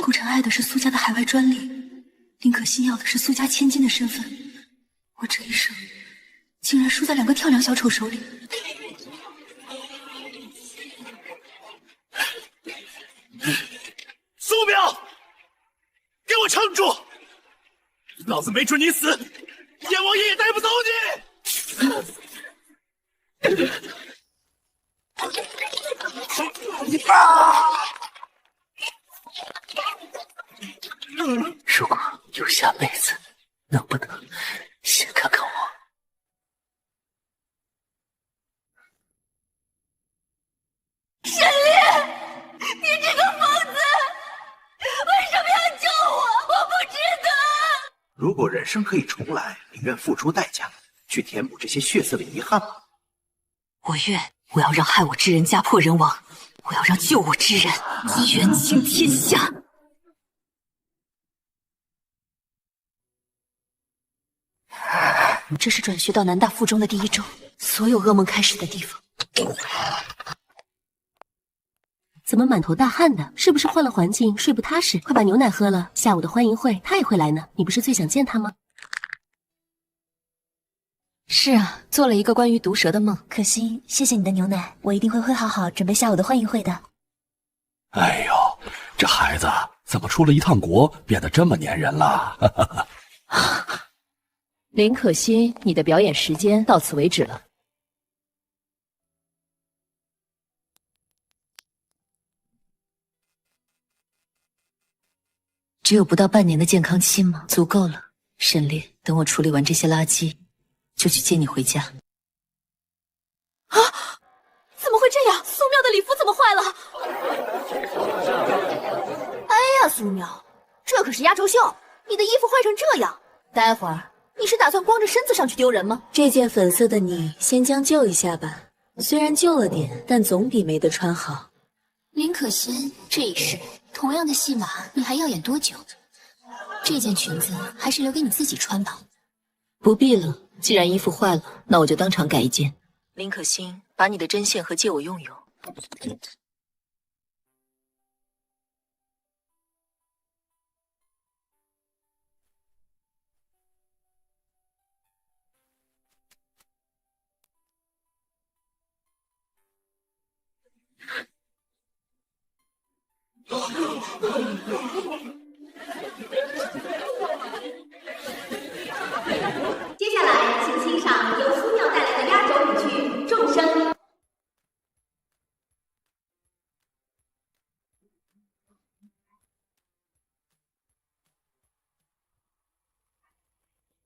顾晨爱的是苏家的海外专利，林可欣要的是苏家千金的身份。我这一生竟然输在2个跳梁小丑手里。苏淼，给我撑住！老子没准你死，阎王爷也带不走你！如果有下辈子，能不能先看看我？沈烈，你这个疯子，为什么要救我？我不值得。如果人生可以重来，你愿付出代价去填补这些血色的遗憾吗？我愿，我要让害我之人家破人亡，我要让救我之人权倾天下。这是转学到南大附中的第1周，所有噩梦开始的地方。怎么满头大汗的？是不是换了环境睡不踏实？快把牛奶喝了，下午的欢迎会他也会来呢。你不是最想见他吗？是啊，做了一个关于毒蛇的梦。可心，谢谢你的牛奶，我一定会好好准备下午的欢迎会的。哎呦，这孩子怎么出了一趟国，变得这么粘人了？林可欣，你的表演时间到此为止了。只有不到半年的健康期吗？足够了。沈烈，等我处理完这些垃圾，就去接你回家。啊！怎么会这样？苏妙的礼服怎么坏了？哎呀，苏妙，这可是压轴秀，你的衣服坏成这样，待会儿你是打算光着身子上去丢人吗？这件粉色的你先将就一下吧，虽然旧了点，但总比没得穿好。林可欣，这一世同样的戏码，你还要演多久？这件裙子还是留给你自己穿吧。不必了，既然衣服坏了，那我就当场改一件。林可欣，把你的针线盒借我用用。接下来，请欣赏由苏妙带来的压轴舞曲《众生》。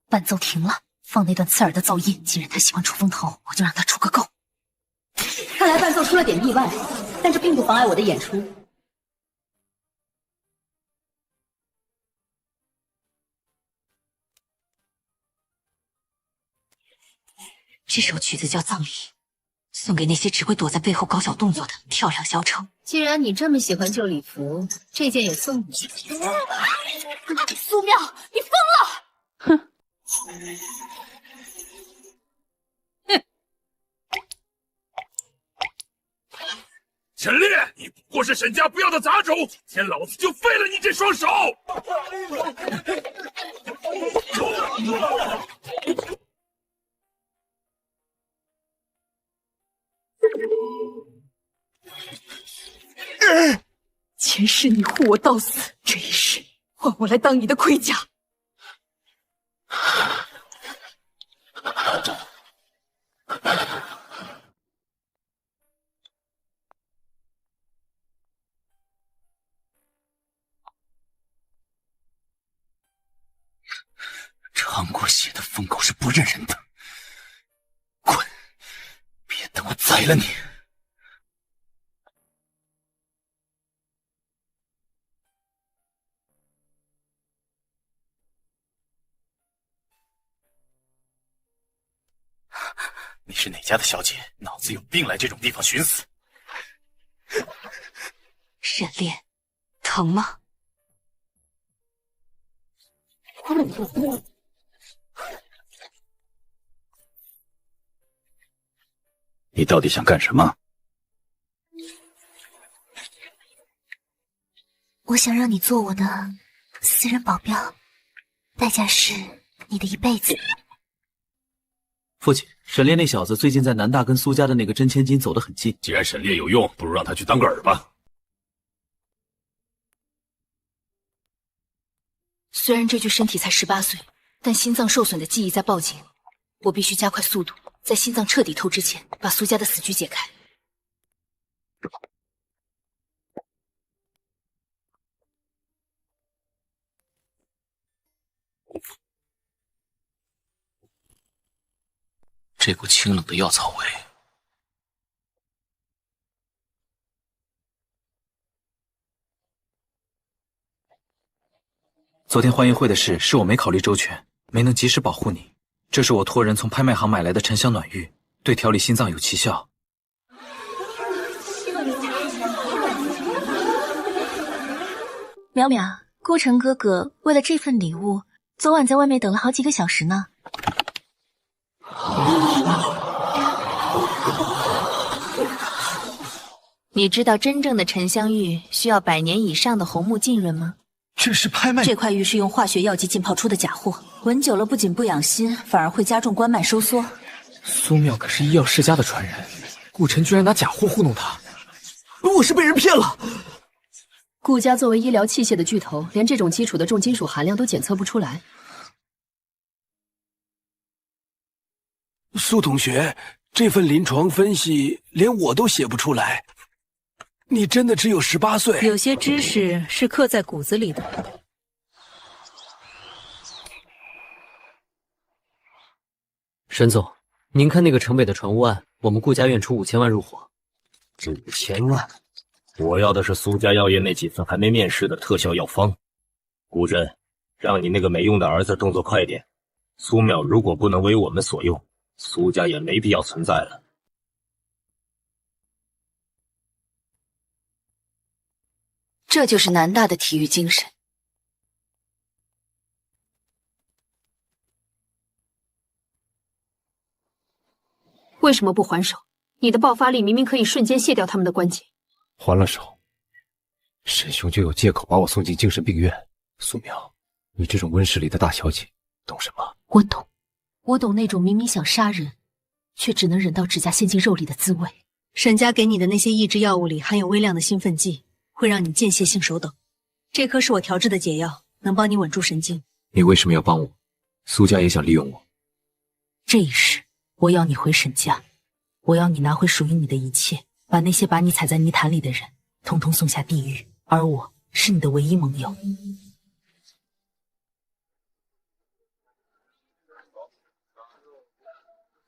伴奏停了，放那段刺耳的噪音。既然他喜欢出风头，我就让他出个够。看来伴奏出了点意外，但这并不妨碍我的演出。这首曲子叫《葬礼》，送给那些只会躲在背后搞小动作的跳梁小丑。既然你这么喜欢旧礼服，这件也送你。苏妙，你疯了！哼。沈烈，你不过是沈家不要的杂种，今天老子就废了你这双手！前世你护我到死，这一世换我来当你的盔甲。尝过血的疯狗是不认人的，滚！别等我宰了你！你是哪家的小姐？脑子有病来这种地方寻死？沈烈，疼吗？你到底想干什么？我想让你做我的私人保镖，代价是你的一辈子。父亲，沈烈那小子最近在南大跟苏家的那个真千金走得很近。既然沈烈有用，不如让他去当个饵吧。虽然这具身体才18岁，但心脏受损的记忆在报警，我必须加快速度，在心脏彻底透支前，把苏家的死局解开。这股清冷的药草味，昨天欢迎会的事是我没考虑周全，没能及时保护你。这是我托人从拍卖行买来的沉香暖玉，对调理心脏有奇效。淼淼，顾城哥哥为了这份礼物，昨晚在外面等了好几个小时呢。你知道真正的沉香玉需要100年以上的红木浸润吗？这是拍卖。这块玉是用化学药剂浸泡出的假货，闻久了不仅不养心，反而会加重关脉收缩。苏妙可是医药世家的传人，顾晨居然拿假货糊弄他，我是被人骗了。顾家作为医疗器械的巨头，连这种基础的重金属含量都检测不出来。苏同学，这份临床分析连我都写不出来，你真的只有18岁？有些知识是刻在骨子里的。沈总，您看那个城北的船坞案，我们顾家院出5000万入伙。5000万？我要的是苏家药业那几份还没面世的特效药方。顾真，让你那个没用的儿子动作快点。苏淼如果不能为我们所用，苏家也没必要存在了。这就是南大的体育精神。为什么不还手？你的爆发力明明可以瞬间卸掉他们的关节。还了手，沈兄就有借口把我送进精神病院。苏淼，你这种温室里的大小姐，懂什么？我懂，我懂那种明明想杀人，却只能忍到指甲陷进肉里的滋味。沈家给你的那些抑制药物里含有微量的兴奋剂，会让你间歇性手抖。这颗是我调制的解药，能帮你稳住神经。你为什么要帮我？苏家也想利用我。这一世，我要你回沈家，我要你拿回属于你的一切，把那些把你踩在泥潭里的人，统统送下地狱。而我是你的唯一盟友。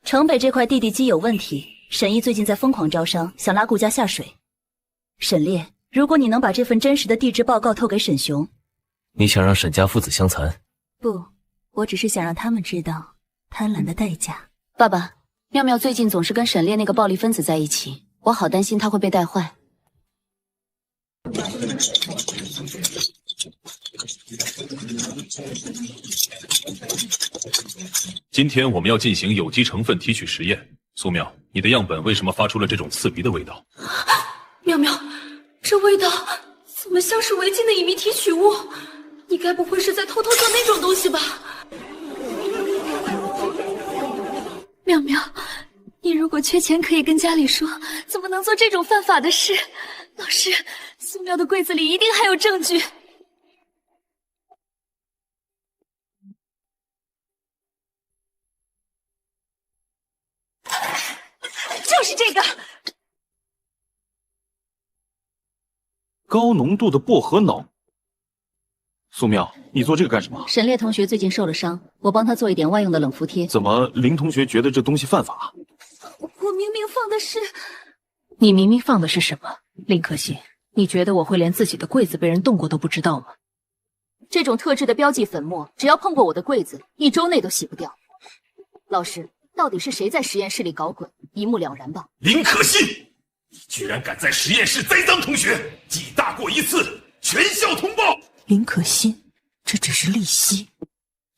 城北这块地基有问题，沈毅最近在疯狂招商，想拉顾家下水。沈烈，如果你能把这份真实的地质报告透给沈雄，你想让沈家父子相残？不，我只是想让他们知道贪婪的代价。爸爸，妙妙最近总是跟沈烈那个暴力分子在一起，我好担心他会被带坏。今天我们要进行有机成分提取实验。苏淼，你的样本为什么发出了这种刺鼻的味道？妙妙，这味道怎么像是违禁的乙醚提取物？你该不会是在偷偷做那种东西吧？妙妙，你如果缺钱可以跟家里说，怎么能做这种犯法的事？老师，苏淼的柜子里一定还有证据。就是这个高浓度的薄荷脑。苏淼，你做这个干什么？沈烈同学最近受了伤，我帮他做一点外用的冷敷贴。怎么林同学觉得这东西犯法？我明明放的是……你明明放的是什么？林可欣，你觉得我会连自己的柜子被人动过都不知道吗？这种特制的标记粉末，只要碰过我的柜子，1周内都洗不掉。老师，到底是谁在实验室里搞鬼？一目了然吧。林可欣，你居然敢在实验室栽赃同学，记大过一次，全校通报。林可欣，这只是利息，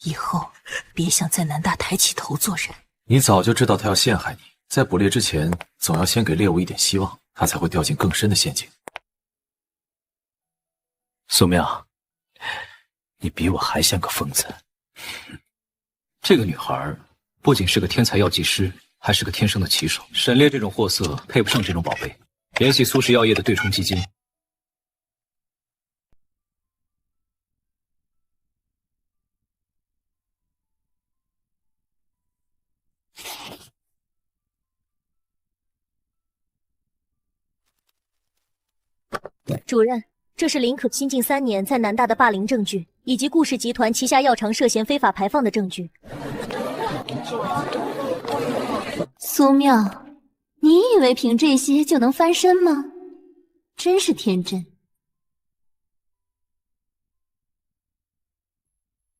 以后别想在南大抬起头做人。你早就知道他要陷害你，在捕猎之前，总要先给猎物一点希望，他才会掉进更深的陷阱。苏妙，你比我还像个疯子。这个女孩不仅是个天才药剂师，还是个天生的棋手。沈烈这种货色配不上这种宝贝。联系苏氏药业的对冲基金。主任，这是林可心近3年在南大的霸凌证据，以及顾氏集团旗下药厂涉嫌非法排放的证据。苏妙，你以为凭这些就能翻身吗？真是天真。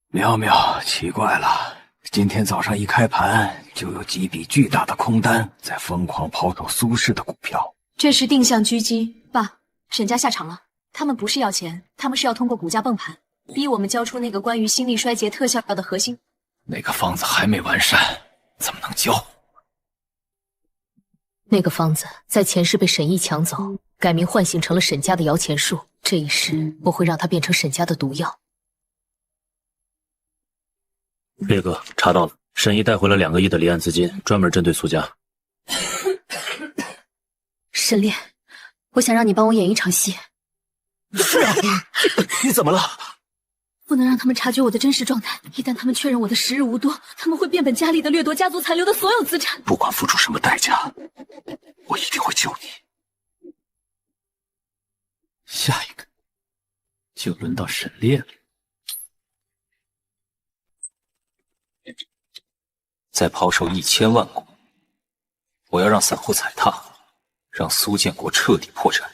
妙妙，奇怪了，今天早上一开盘就有几笔巨大的空单在疯狂抛售苏氏的股票。这是定向狙击，爸，沈家下场了。他们不是要钱，他们是要通过股价崩盘，逼我们交出那个关于心力衰竭特效药的核心。那个方子还没完善，怎么能交？那个方子在前世被沈毅抢走，改名唤醒成了沈家的摇钱树。这一世，我会让它变成沈家的毒药。烈哥，查到了，沈毅带回了2个亿的离岸资金，专门针对苏家。沈烈，我想让你帮我演一场戏。是啊，你怎么了？不能让他们察觉我的真实状态，一旦他们确认我的时日无多，他们会变本加厉地掠夺家族残留的所有资产。不管付出什么代价，我一定会救你。下一个就轮到沈烈了。再抛售1000万股，我要让散户踩踏，让苏建国彻底破产。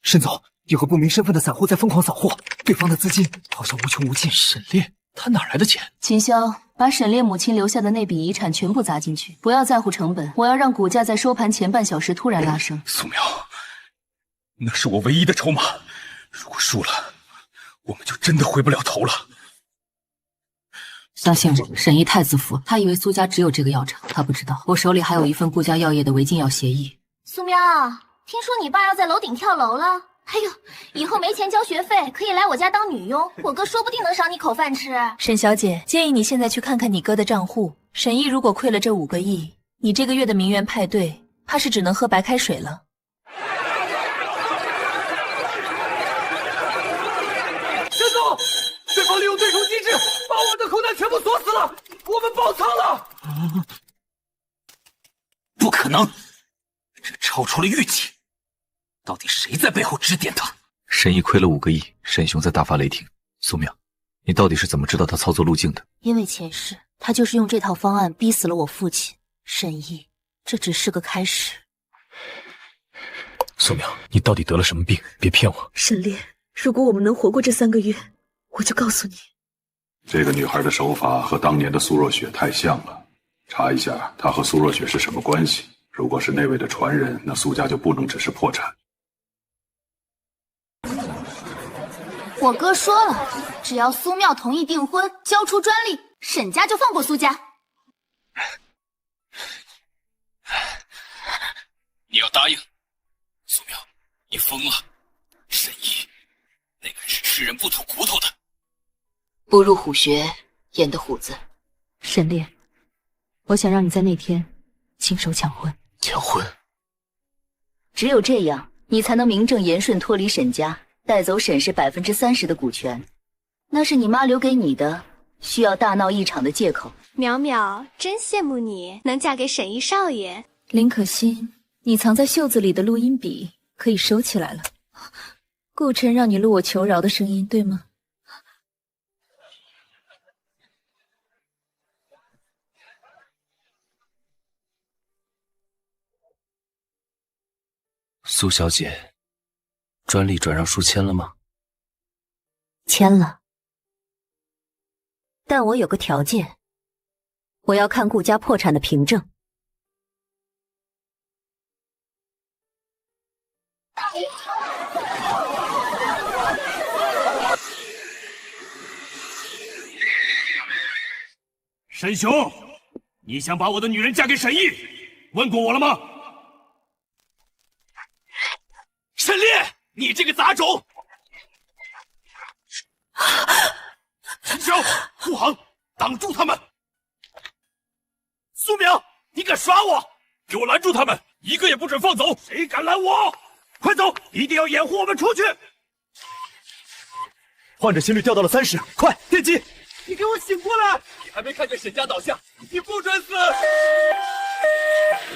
沈总，有个不明身份的散户在疯狂扫货，对方的资金好像无穷无尽。沈烈，他哪来的钱？秦霄，把沈烈母亲留下的那笔遗产全部砸进去，不要在乎成本，我要让股价在收盘前半小时突然拉升。苏苗，那是我唯一的筹码，如果输了，我们就真的回不了头了。相信我，沈毅太自负，他以为苏家只有这个药厂，他不知道我手里还有一份顾家药业的违禁药协议。苏苗，听说你爸要在楼顶跳楼了。哎呦，以后没钱交学费，可以来我家当女佣，我哥说不定能赏你口饭吃。沈小姐，建议你现在去看看你哥的账户。沈毅如果亏了这5个亿，你这个月的名媛派对，怕是只能喝白开水了。沈总，对方利用对冲机制，把我们的空单全部锁死了，我们爆仓了。不可能，这超出了预期。到底谁在背后指点他？沈毅亏了5个亿，沈雄在大发雷霆。苏淼，你到底是怎么知道他操作路径的？因为前世他就是用这套方案逼死了我父亲沈毅，这只是个开始。苏淼，你到底得了什么病？别骗我。沈烈，如果我们能活过这3个月，我就告诉你。这个女孩的手法和当年的苏若雪太像了，查一下她和苏若雪是什么关系。如果是那位的传人，那苏家就不能只是破产。我哥说了，只要苏淼同意订婚，交出专利，沈家就放过苏家。你要答应？苏淼，你疯了！沈毅，那个是吃人不吐骨头的。不入虎穴，焉得虎子。沈烈，我想让你在那天亲手抢婚。抢婚？只有这样，你才能名正言顺脱离沈家，带走沈氏30%的股权。那是你妈留给你的，需要大闹一场的借口。淼淼，真羡慕你能嫁给沈毅少爷。林可心，你藏在袖子里的录音笔可以收起来了。顾辰让你录我求饶的声音，对吗？苏小姐，专利转让书签了吗？签了，但我有个条件，我要看顾家破产的凭证。沈雄，你想把我的女人嫁给沈毅，问过我了吗？沈烈，你这个杂种，挡住他们！苏淼，你敢耍我？给我拦住他们，一个也不准放走！谁敢拦我？快走，一定要掩护我们出去！患者心率掉到了30，快电击！你给我醒过来！你还没看见沈家倒下，你不准死！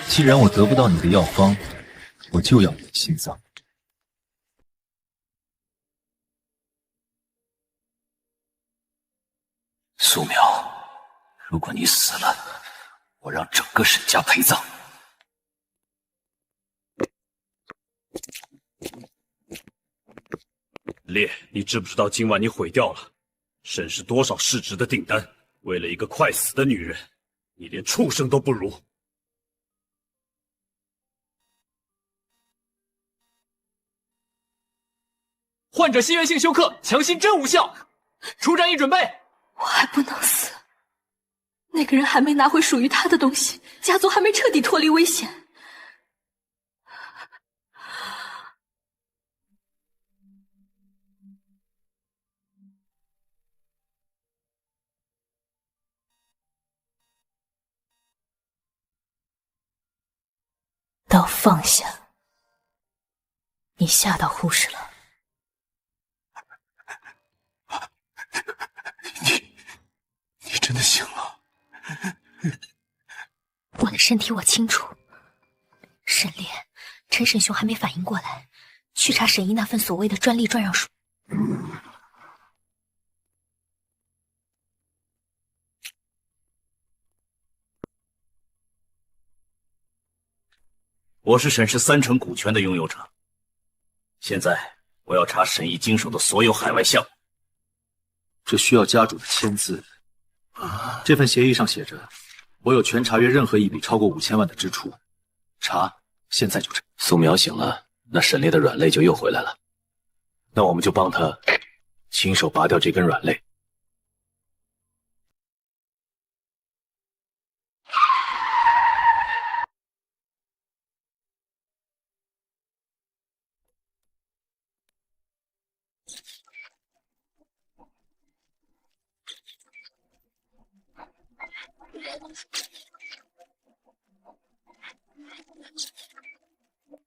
既然我得不到你的药方，我就要你的心脏。苏淼，如果你死了，我让整个沈家陪葬。烈，你知不知道今晚你毁掉了沈氏多少市值的订单？为了一个快死的女人，你连畜生都不如。患者心源性休克，强心针无效，出战役准备。我还不能死，那个人还没拿回属于他的东西，家族还没彻底脱离危险。刀放下，你吓到护士了。你真的醒了？我的身体我清楚。沈烈，陈沈兄还没反应过来，去查沈一那份所谓的专利转让书。我是沈氏30%股权的拥有者。现在我要查沈毅经手的所有海外项目，这需要家主的签字。这份协议上写着，我有权查阅任何一笔超过5000万的支出。查，现在就查。苏淼醒了，那沈烈的软肋就又回来了。那我们就帮他亲手拔掉这根软肋。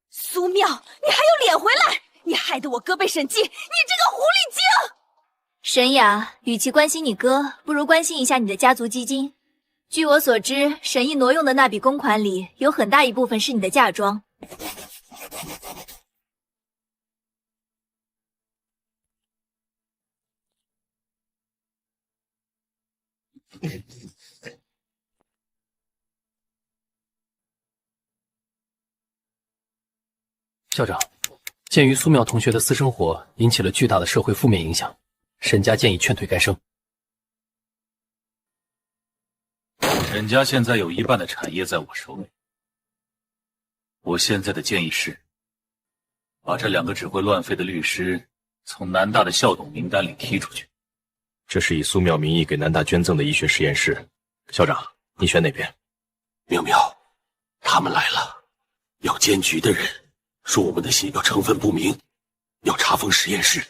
苏淼，你还有脸回来？你害得我哥被审计，你这个狐狸精！沈雅，与其关心你哥，不如关心一下你的家族基金。据我所知，沈毅挪用的那笔公款里，有很大一部分是你的嫁妆。校长，鉴于苏淼同学的私生活引起了巨大的社会负面影响，沈家建议劝退该生。沈家现在有1半的产业在我手里，我现在的建议是，把这2个只会乱废的律师从南大的校董名单里踢出去。这是以苏淼名义给南大捐赠的医学实验室，校长，你选哪边？淼淼，他们来了，要监局的人说我们的血药成分不明，要查封实验室。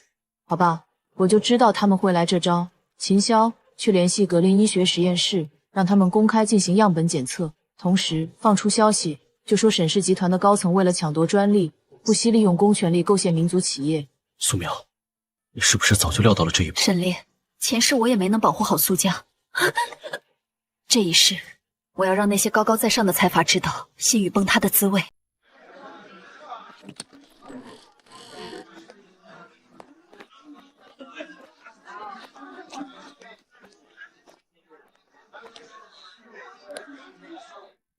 好吧，我就知道他们会来这招。秦霄，去联系格林医学实验室，让他们公开进行样本检测，同时放出消息，就说沈氏集团的高层为了抢夺专利，不惜利用公权力构陷民族企业。苏淼，你是不是早就料到了这一步？沈烈，前世我也没能保护好苏家，这一世我要让那些高高在上的财阀知道信誉崩塌的滋味。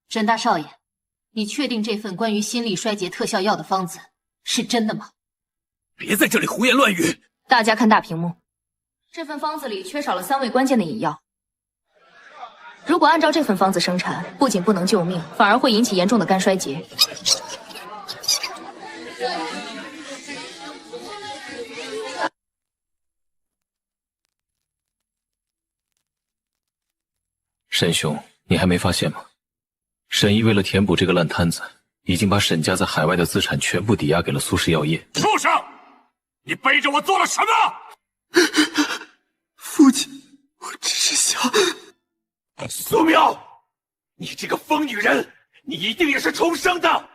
沈大少爷，你确定这份关于心力衰竭特效药的方子是真的吗？别在这里胡言乱语！大家看大屏幕，这份方子里缺少了3味关键的引药。如果按照这份方子生产，不仅不能救命，反而会引起严重的肝衰竭。沈兄，你还没发现吗？沈毅为了填补这个烂摊子，已经把沈家在海外的资产全部抵押给了苏氏药业。畜生！你背着我做了什么？父亲，我只是想苏苗，你这个疯女人，你一定也是重生的。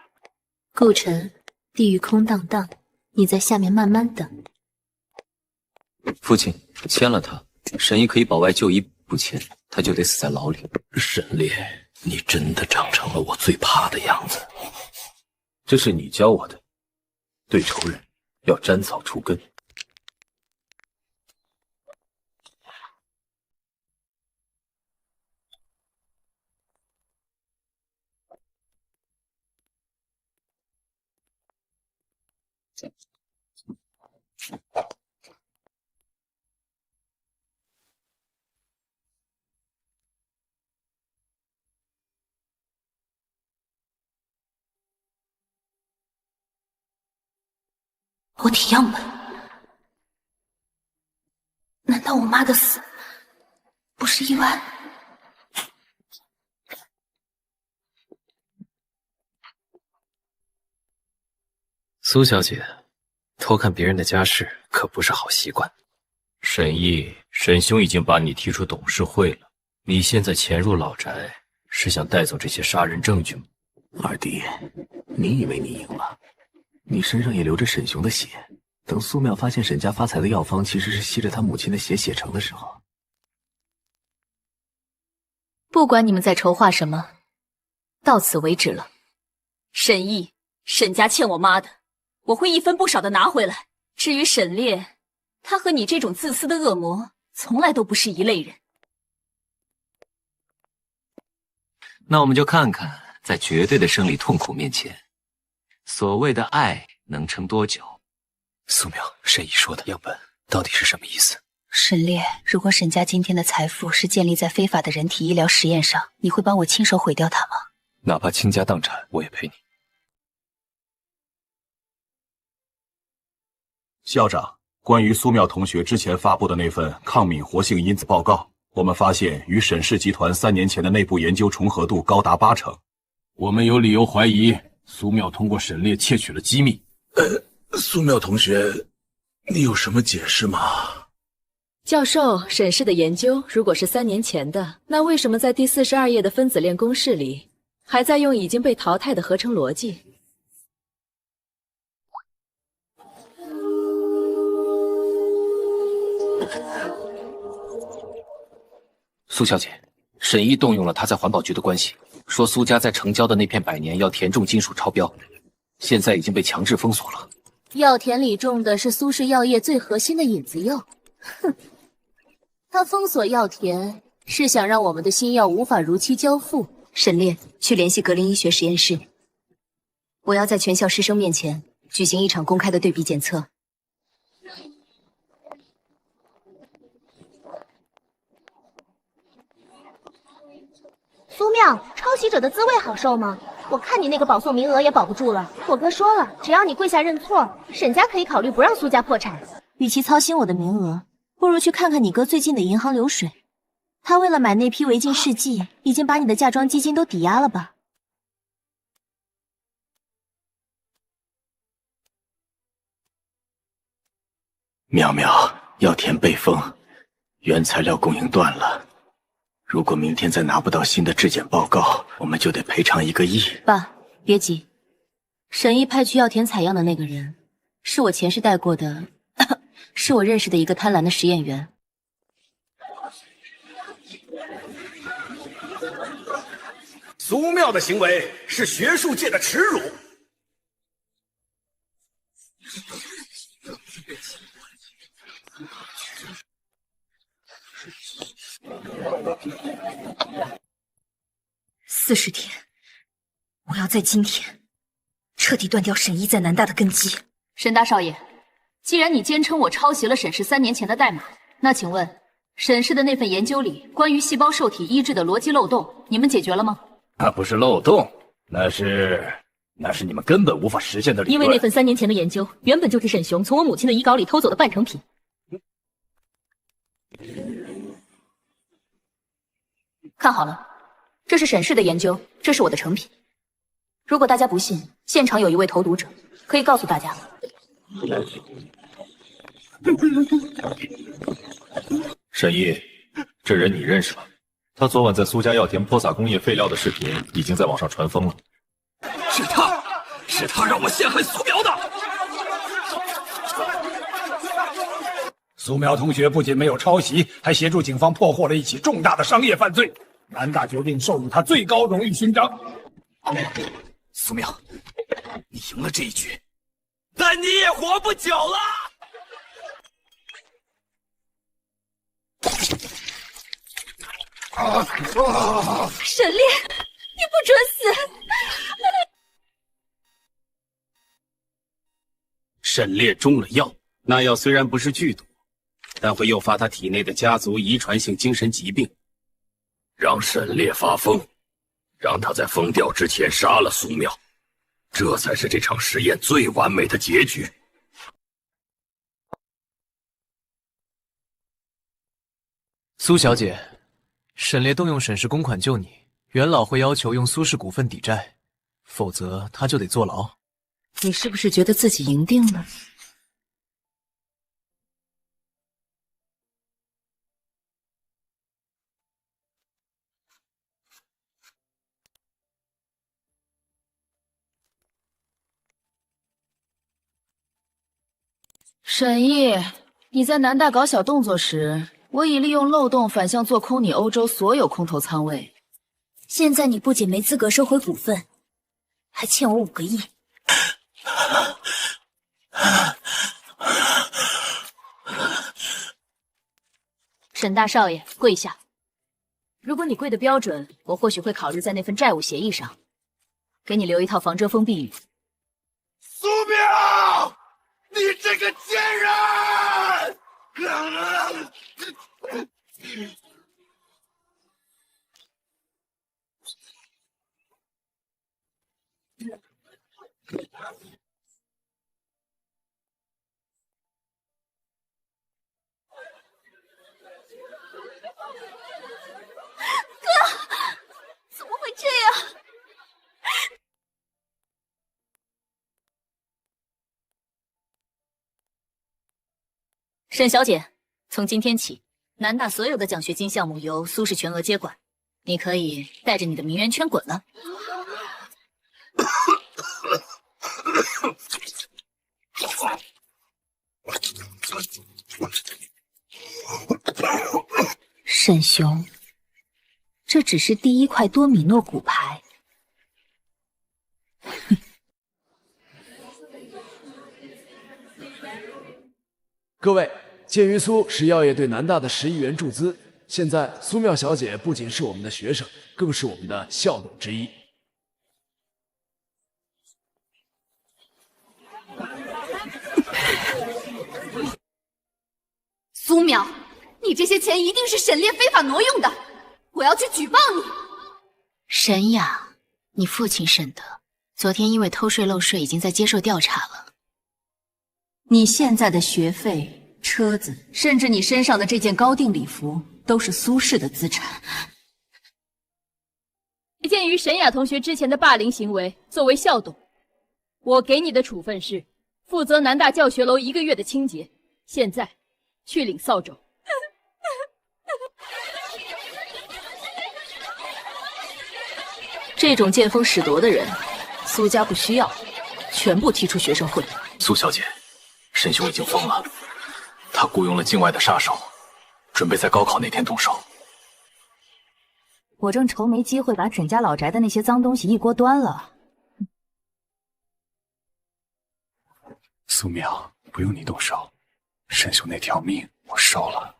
顾城，地狱空荡荡，你在下面慢慢等。父亲签了他，沈毅可以保外就医，不签他就得死在牢里。沈烈，你真的长成了我最怕的样子。这是你教我的，对仇人要斩草除根。活体样本，难道我妈的死不是意外？苏小姐，偷看别人的家事可不是好习惯。沈毅，沈兄已经把你踢出董事会了，你现在潜入老宅，是想带走这些杀人证据吗？二弟，你以为你赢了？你身上也流着沈雄的血，等苏妙发现沈家发财的药方其实是吸着他母亲的血写成的时候，不管你们在筹划什么，到此为止了。沈毅，沈家欠我妈的，我会一分不少的拿回来。至于沈烈，他和你这种自私的恶魔从来都不是一类人。那我们就看看，在绝对的生理痛苦面前，所谓的爱能撑多久？苏苗，沈毅说的样本到底是什么意思？沈烈，如果沈家今天的财富是建立在非法的人体医疗实验上，你会帮我亲手毁掉它吗？哪怕倾家荡产，我也陪你。校长，关于苏妙同学之前发布的那份抗敏活性因子报告，我们发现与沈氏集团3年前的内部研究重合度高达80%。我们有理由怀疑苏妙通过沈烈窃取了机密。苏妙同学，你有什么解释吗？教授，沈氏的研究如果是3年前的，那为什么在第42页的分子链公式里，还在用已经被淘汰的合成逻辑？苏小姐，沈毅动用了他在环保局的关系，说苏家在城郊的那片百年要填种金属超标，现在已经被强制封锁了。药田里种的是苏氏药业最核心的引子药，哼，他封锁药田是想让我们的新药无法如期交付。沈烈，去联系格林医学实验室，我要在全校师生面前举行一场公开的对比检测。苏妙，抄袭者的滋味好受吗？我看你那个保送名额也保不住了。我哥说了，只要你跪下认错，沈家可以考虑不让苏家破产。与其操心我的名额，不如去看看你哥最近的银行流水。他为了买那批维净试剂，已经把你的嫁妆基金都抵押了吧？妙妙，药田被封，原材料供应断了。如果明天再拿不到新的质检报告，我们就得赔偿1个亿。爸，别急，沈毅派去药田采样的那个人，是我前世带过的，是我认识的一个贪婪的实验员。苏妙的行为是学术界的耻辱。40天，我要在今天彻底断掉沈毅在南大的根基。沈大少爷，既然你坚称我抄袭了沈氏3年前的代码，那请问沈氏的那份研究里关于细胞受体医治的逻辑漏洞，你们解决了吗？那不是漏洞，那是你们根本无法实现的理论。因为那份3年前的研究原本就是沈雄从我母亲的遗稿里偷走的半成品。看好了，这是沈氏的研究，这是我的成品。如果大家不信，现场有一位投毒者，可以告诉大家。沈毅，这人你认识吗？他昨晚在苏家药田泼洒工业废料的视频已经在网上传疯了。是他让我陷害苏苗的。苏苗同学不仅没有抄袭，还协助警方破获了一起重大的商业犯罪。南大决定授予他最高荣誉勋章。苏苗，你赢了这一局，但你也活不久了。沈烈，你不准死！沈烈中了药，那药虽然不是剧毒，但会诱发他体内的家族遗传性精神疾病。让沈烈发疯，让他在疯掉之前杀了苏苗，这才是这场实验最完美的结局。苏小姐，沈烈动用沈氏公款救你，元老会要求用苏氏股份抵债，否则他就得坐牢。你是不是觉得自己赢定了？沈毅，你在南大搞小动作时，我已利用漏洞反向做空你欧洲所有空头仓位。现在你不仅没资格收回股份，还欠我5个亿。沈大少爷，跪下。如果你跪的标准，我或许会考虑在那份债务协议上，给你留一套防遮风避雨。苏苗，你这个贱人！怎么会这样？沈小姐，从今天起，南大所有的奖学金项目由苏氏全额接管，你可以带着你的名媛圈滚了。沈雄，这只是第1块多米诺骨牌。各位，鉴于苏氏药业对南大的10亿元注资，现在苏妙小姐不仅是我们的学生，更是我们的校董之一。苏淼，你这些钱一定是沈烈非法挪用的，我要去举报你。沈雅，你父亲沈德昨天因为偷税漏税已经在接受调查了。你现在的学费、车子，甚至你身上的这件高定礼服，都是苏氏的资产。鉴于沈雅同学之前的霸凌行为，作为校董，我给你的处分是负责南大教学楼1个月的清洁。现在去领扫帚。这种见风使舵的人，苏家不需要，全部踢出学生会。苏小姐，沈兄已经疯了，他雇佣了境外的杀手，准备在高考那天动手。我正愁没机会把沈家老宅的那些脏东西一锅端了。苏淼，不用你动手，沈兄那条命我收了。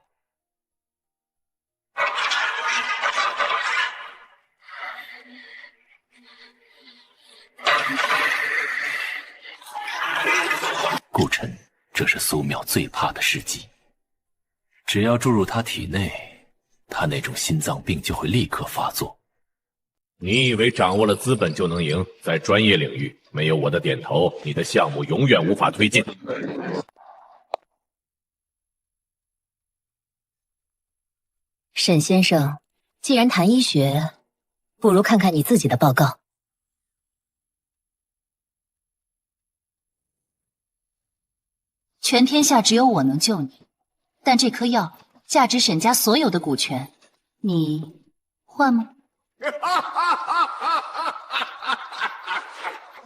顾晨，这是苏淼最怕的试剂，只要注入他体内，他那种心脏病就会立刻发作。你以为掌握了资本就能赢？在专业领域，没有我的点头，你的项目永远无法推进。沈先生，既然谈医学，不如看看你自己的报告。全天下只有我能救你，但这颗药价值沈家所有的股权，你话吗？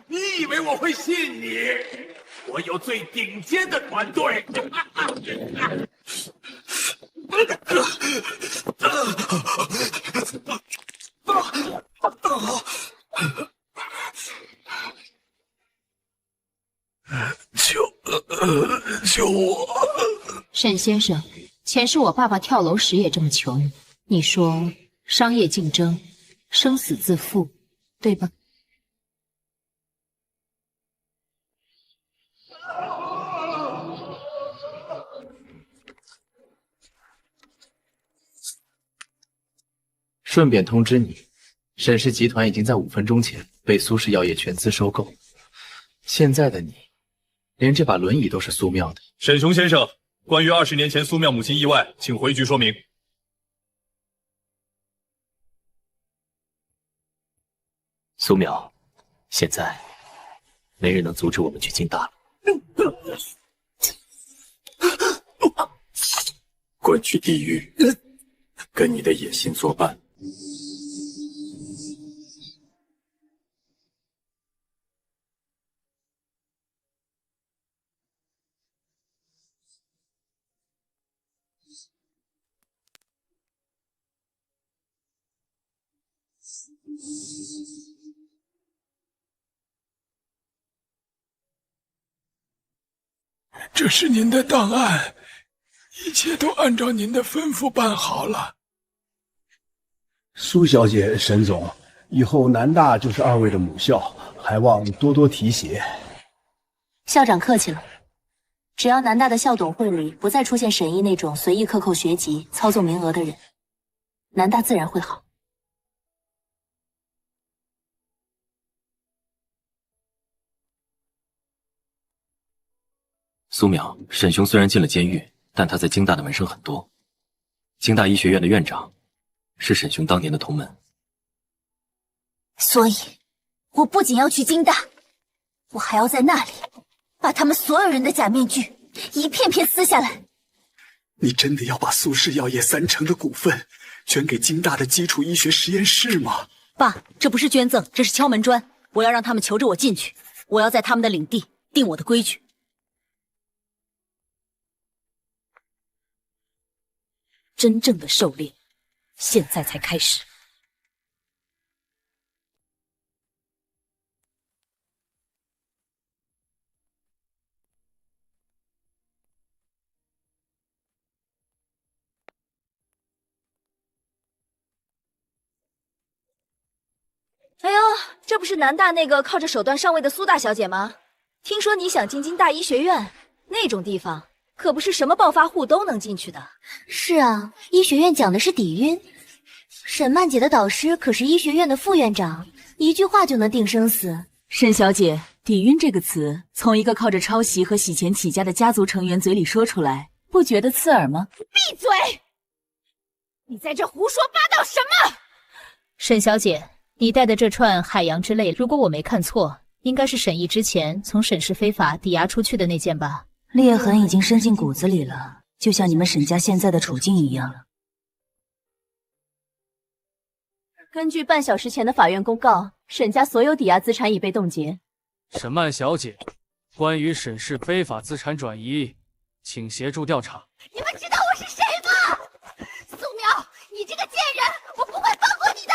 你以为我会信你？我有最顶尖的团队。救我！沈先生，前世我爸爸跳楼时也这么穷。你说商业竞争，生死自负，对吧？顺便通知你，沈氏集团已经在5分钟前被苏氏药业全资收购。现在的你，连这把轮椅都是苏妙的。沈雄先生，关于20年前苏妙母亲意外，请回局说明。苏妙，现在没人能阻止我们去京大了。滚去地狱，跟你的野心作伴。这是您的档案，一切都按照您的吩咐办好了。苏小姐、沈总，以后南大就是二位的母校，还望多多提携。校长客气了，只要南大的校董会里不再出现沈毅那种随意克扣学籍、操纵名额的人，南大自然会好。苏淼，沈雄虽然进了监狱，但他在京大的门生很多。京大医学院的院长是沈雄当年的同门，所以，我不仅要去京大，我还要在那里把他们所有人的假面具一片片撕下来。你真的要把苏氏药业30%的股份捐给京大的基础医学实验室吗？爸，这不是捐赠，这是敲门砖。我要让他们求着我进去，我要在他们的领地定我的规矩。真正的狩猎，现在才开始。哎呦，这不是南大那个靠着手段上位的苏大小姐吗？听说你想进京大医学院，那种地方可不是什么暴发户都能进去的。是啊，医学院讲的是底蕴。沈曼姐的导师可是医学院的副院长，一句话就能定生死。沈小姐，底蕴这个词从一个靠着抄袭和洗钱起家的家族成员嘴里说出来，不觉得刺耳吗？闭嘴！你在这胡说八道什么？沈小姐，你带的这串海洋之泪，如果我没看错，应该是沈毅之前从沈氏非法抵押出去的那件吧？裂痕已经深进骨子里了，就像你们沈家现在的处境一样。根据半小时前的法院公告，沈家所有抵押资产已被冻结。沈曼小姐，关于沈氏非法资产转移，请协助调查。你们知道我是谁吗？苏淼，你这个贱人，我不会放过你的！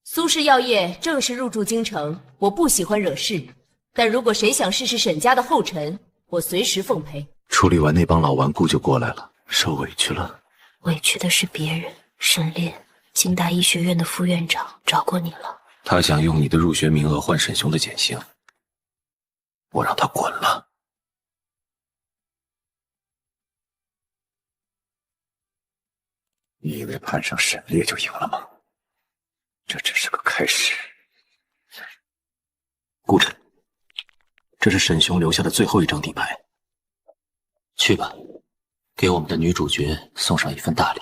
苏氏药业正式入驻京城，我不喜欢惹事，但如果谁想试试沈家的后尘，我随时奉陪。处理完那帮老顽固就过来了，受委屈了。委屈的是别人，沈烈，京大医学院的副院长找过你了。他想用你的入学名额换沈雄的减刑，我让他滚了。你以为攀上沈烈就赢了吗？这只是个开始。顾辰，这是沈雄留下的最后一张底牌。去吧，给我们的女主角送上一份大礼。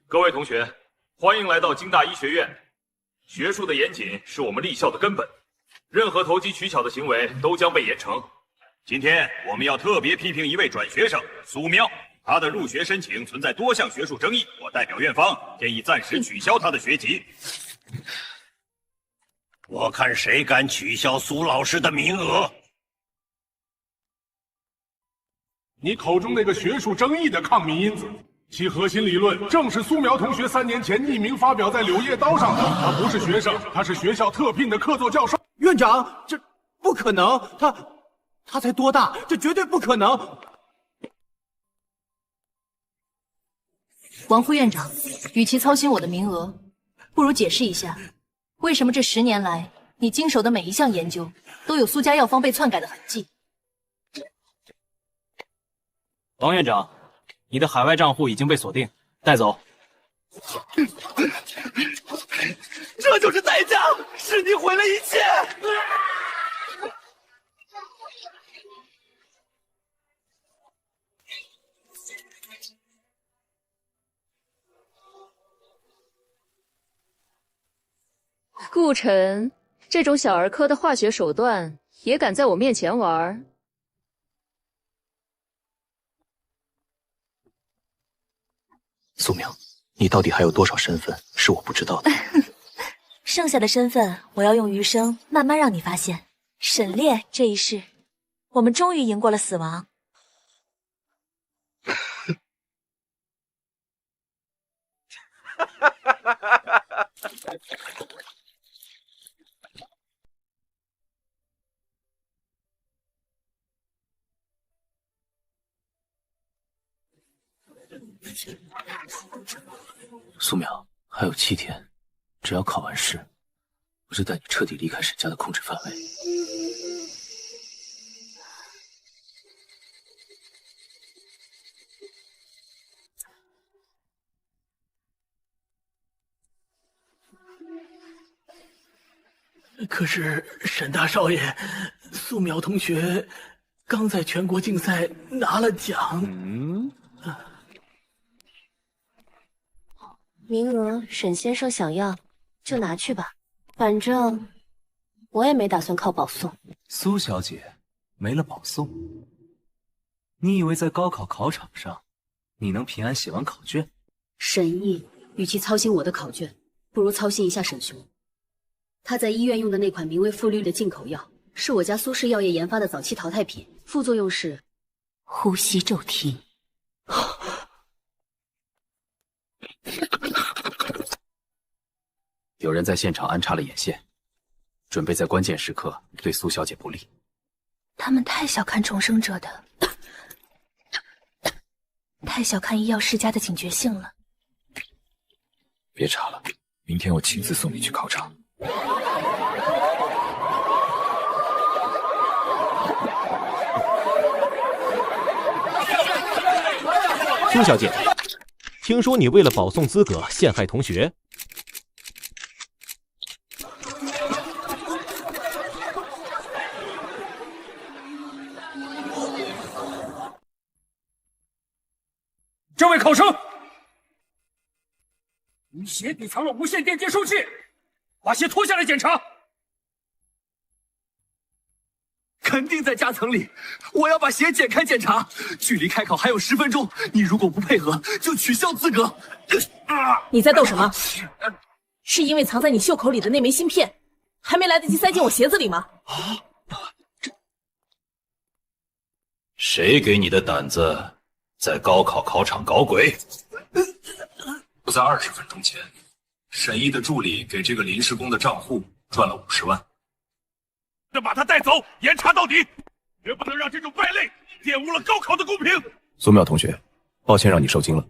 各位同学，欢迎来到京大医学院。学术的严谨是我们立校的根本，任何投机取巧的行为都将被严惩。今天我们要特别批评一位转学生苏喵，他的入学申请存在多项学术争议，我代表院方建议暂时取消他的学籍。我看谁敢取消苏老师的名额。你口中那个学术争议的抗敏因子，其核心理论正是苏苗同学3年前匿名发表在《柳叶刀》上的。他不是学生，他是学校特聘的客座教授。院长，这不可能，他才多大？这绝对不可能！王副院长，与其操心我的名额，不如解释一下，为什么这10年来你经手的每一项研究都有苏家药方被篡改的痕迹？王院长，你的海外账户已经被锁定，带走。这就是代价，是你毁了一切。顾晨，这种小儿科的化学手段也敢在我面前玩？苏苗，你到底还有多少身份是我不知道的？剩下的身份，我要用余生慢慢让你发现。沈烈这一世，我们终于赢过了死亡。苏苗，还有7天，只要考完试，我就带你彻底离开沈家的控制范围。可是沈大少爷，苏苗同学刚在全国竞赛拿了奖。名额沈先生想要就拿去吧，反正我也没打算靠保送。苏小姐没了保送，你以为在高考考场上你能平安写完考卷？沈毅，与其操心我的考卷，不如操心一下沈雄。他在医院用的那款名为复律的进口药，是我家苏氏药业研发的早期淘汰品，副作用是呼吸骤停。有人在现场安插了眼线，准备在关键时刻对苏小姐不利。他们太小看重生者的，太小看医药世家的警觉性了。别查了，明天我亲自送你去考场。苏小姐，听说你为了保送资格陷害同学。这位考生，你鞋底藏了无线电接收器，把鞋脱下来检查。肯定在夹层里，我要把鞋剪开检查。距离开考还有10分钟，你如果不配合，就取消资格。你在逗什么？是因为藏在你袖口里的那枚芯片还没来得及塞进我鞋子里吗？谁给你的胆子在高考考场搞鬼？就在20分钟前，沈毅的助理给这个临时工的账户赚了50万。就把他带走，严查到底，绝不能让这种败类玷污了高考的公平。苏妙同学，抱歉让你受惊了，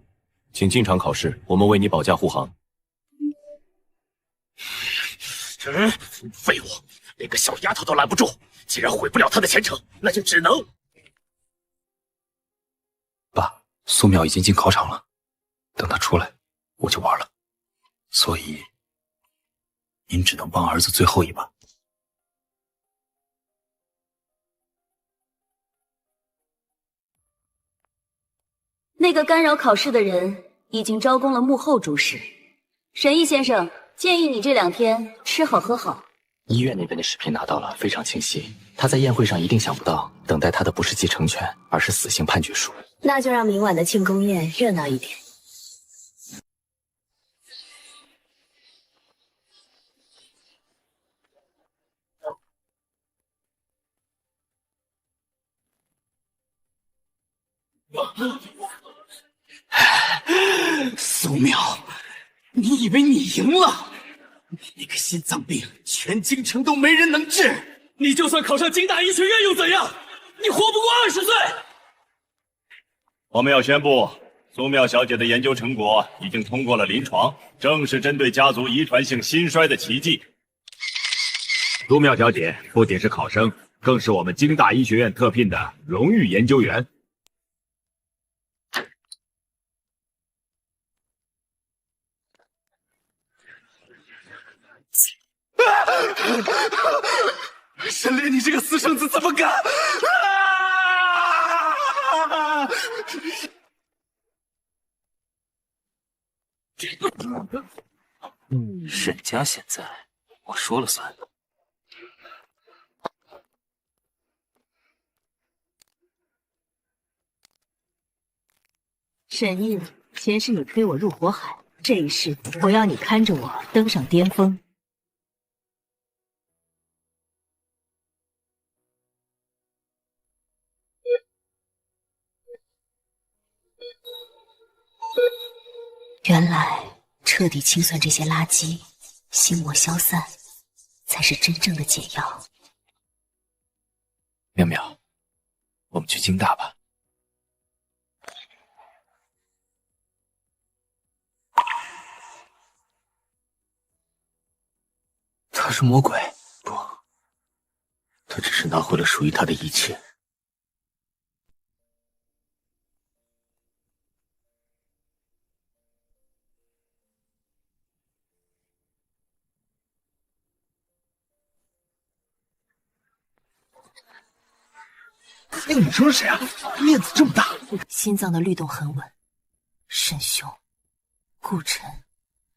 请进场考试，我们为你保驾护航。废物，连个小丫头都拦不住，既然毁不了她的前程，那就只能……爸，苏妙已经进考场了，等她出来，我就玩了。所以，您只能帮儿子最后一把。那个干扰考试的人已经招供了幕后主使，沈毅先生，建议你这2天吃好喝好。医院那边的视频拿到了，非常清晰。他在宴会上一定想不到，等待他的不是继承权，而是死刑判决书。那就让明晚的庆功宴热闹一点。苏淼，你以为你赢了？你那个心脏病，全京城都没人能治。你就算考上京大医学院又怎样？你活不过20岁。我们要宣布，苏淼小姐的研究成果已经通过了临床，正是针对家族遗传性心衰的奇迹。苏淼小姐不仅是考生，更是我们京大医学院特聘的荣誉研究员。沈烈，你这个私生子怎么敢！沈家现在我说了算。沈毅，前世你推我入火海，这一世我要你看着我登上巅峰。原来彻底清算这些垃圾，心魔消散，才是真正的解药。淼淼，我们去京大吧。他是魔鬼？不，他只是拿回了属于他的一切。那个女生是谁啊？面子这么大，心脏的律动很稳。沈兄、顾晨、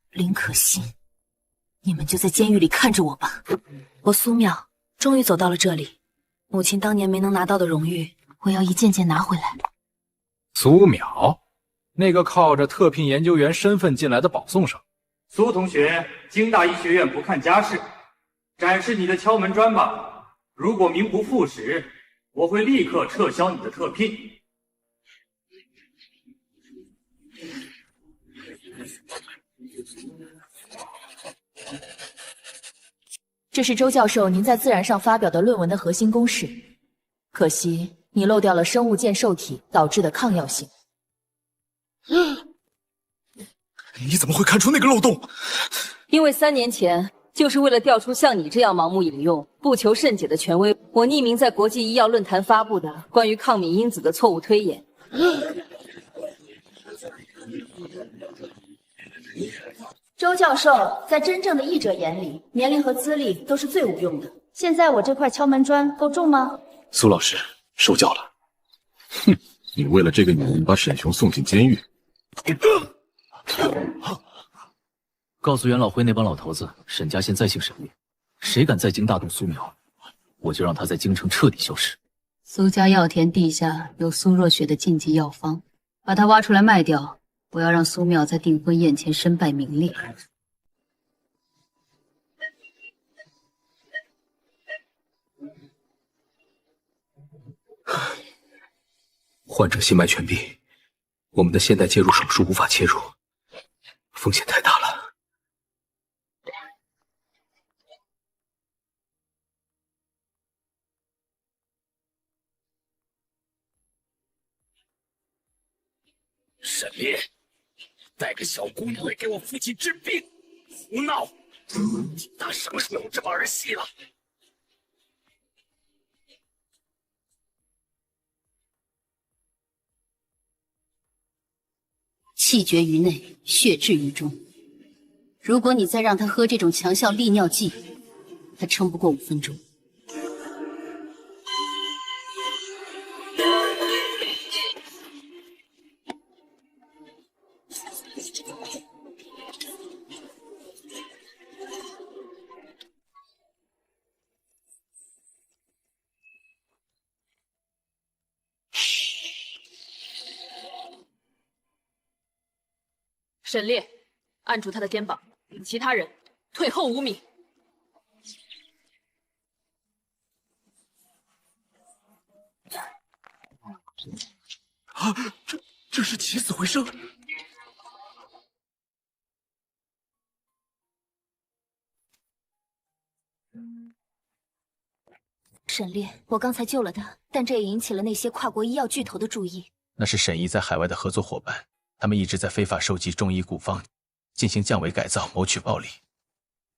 林可欣，你们就在监狱里看着我吧。我苏淼终于走到了这里，母亲当年没能拿到的荣誉，我要一件件拿回来。苏淼，那个靠着特聘研究员身份进来的保送生。苏同学，京大医学院不看家世，展示你的敲门砖吧。如果名不副实，我会立刻撤销你的特聘。这是周教授您在《自然》上发表的论文的核心公式，可惜你漏掉了生物间受体导致的抗药性。你怎么会看出那个漏洞？因为3年前就是为了调出像你这样盲目引用、不求甚解的权威，我匿名在国际医药论坛发布的关于抗敏因子的错误推演。周教授在真正的译者眼里，年龄和资历都是最无用的。现在我这块敲门砖够重吗？苏老师，受教了。哼，你为了这个女人把沈雄送进监狱。告诉元老会那帮老头子，沈家现在姓沈烈，谁敢在京大动苏淼，我就让他在京城彻底消失。苏家药田地下有苏若雪的禁忌药方，把它挖出来卖掉，我要让苏淼在订婚宴前身败名裂。患者心脉全闭，我们的现代介入手术无法切入，风险太大了。沈烈，带个小姑娘来给我父亲治病，胡闹！京大什么时候有这么儿戏了？气绝于内，血滞于中。如果你再让他喝这种强效利尿剂，他撑不过5分钟。沈烈，按住他的肩膀，其他人退后5米。啊，这是起死回生！沈烈，我刚才救了他，但这也引起了那些跨国医药巨头的注意。那是沈医在海外的合作伙伴，他们一直在非法收集中医古方，进行降维改造，谋取暴利。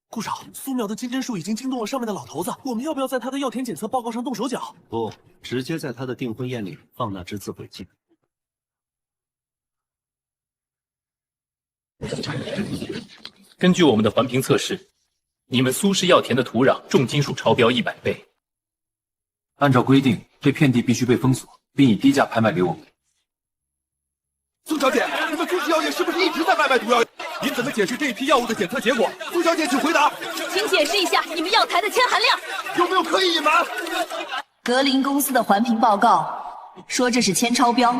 顾少，苏苗的金针术已经惊动了上面的老头子，我们要不要在他的药田检测报告上动手脚？不，直接在他的订婚宴里放那只字轨迹。根据我们的环评测试，你们苏氏药田的土壤重金属超标100倍。按照规定，这片地必须被封锁，并以低价拍卖给我们。苏小姐，你们苏氏药业是不是一直在卖毒药？您怎么解释这一批药物的检测结果？苏小姐，请回答。请解释一下你们药材的铅含量，有没有刻意隐瞒？格林公司的环评报告说这是铅超标。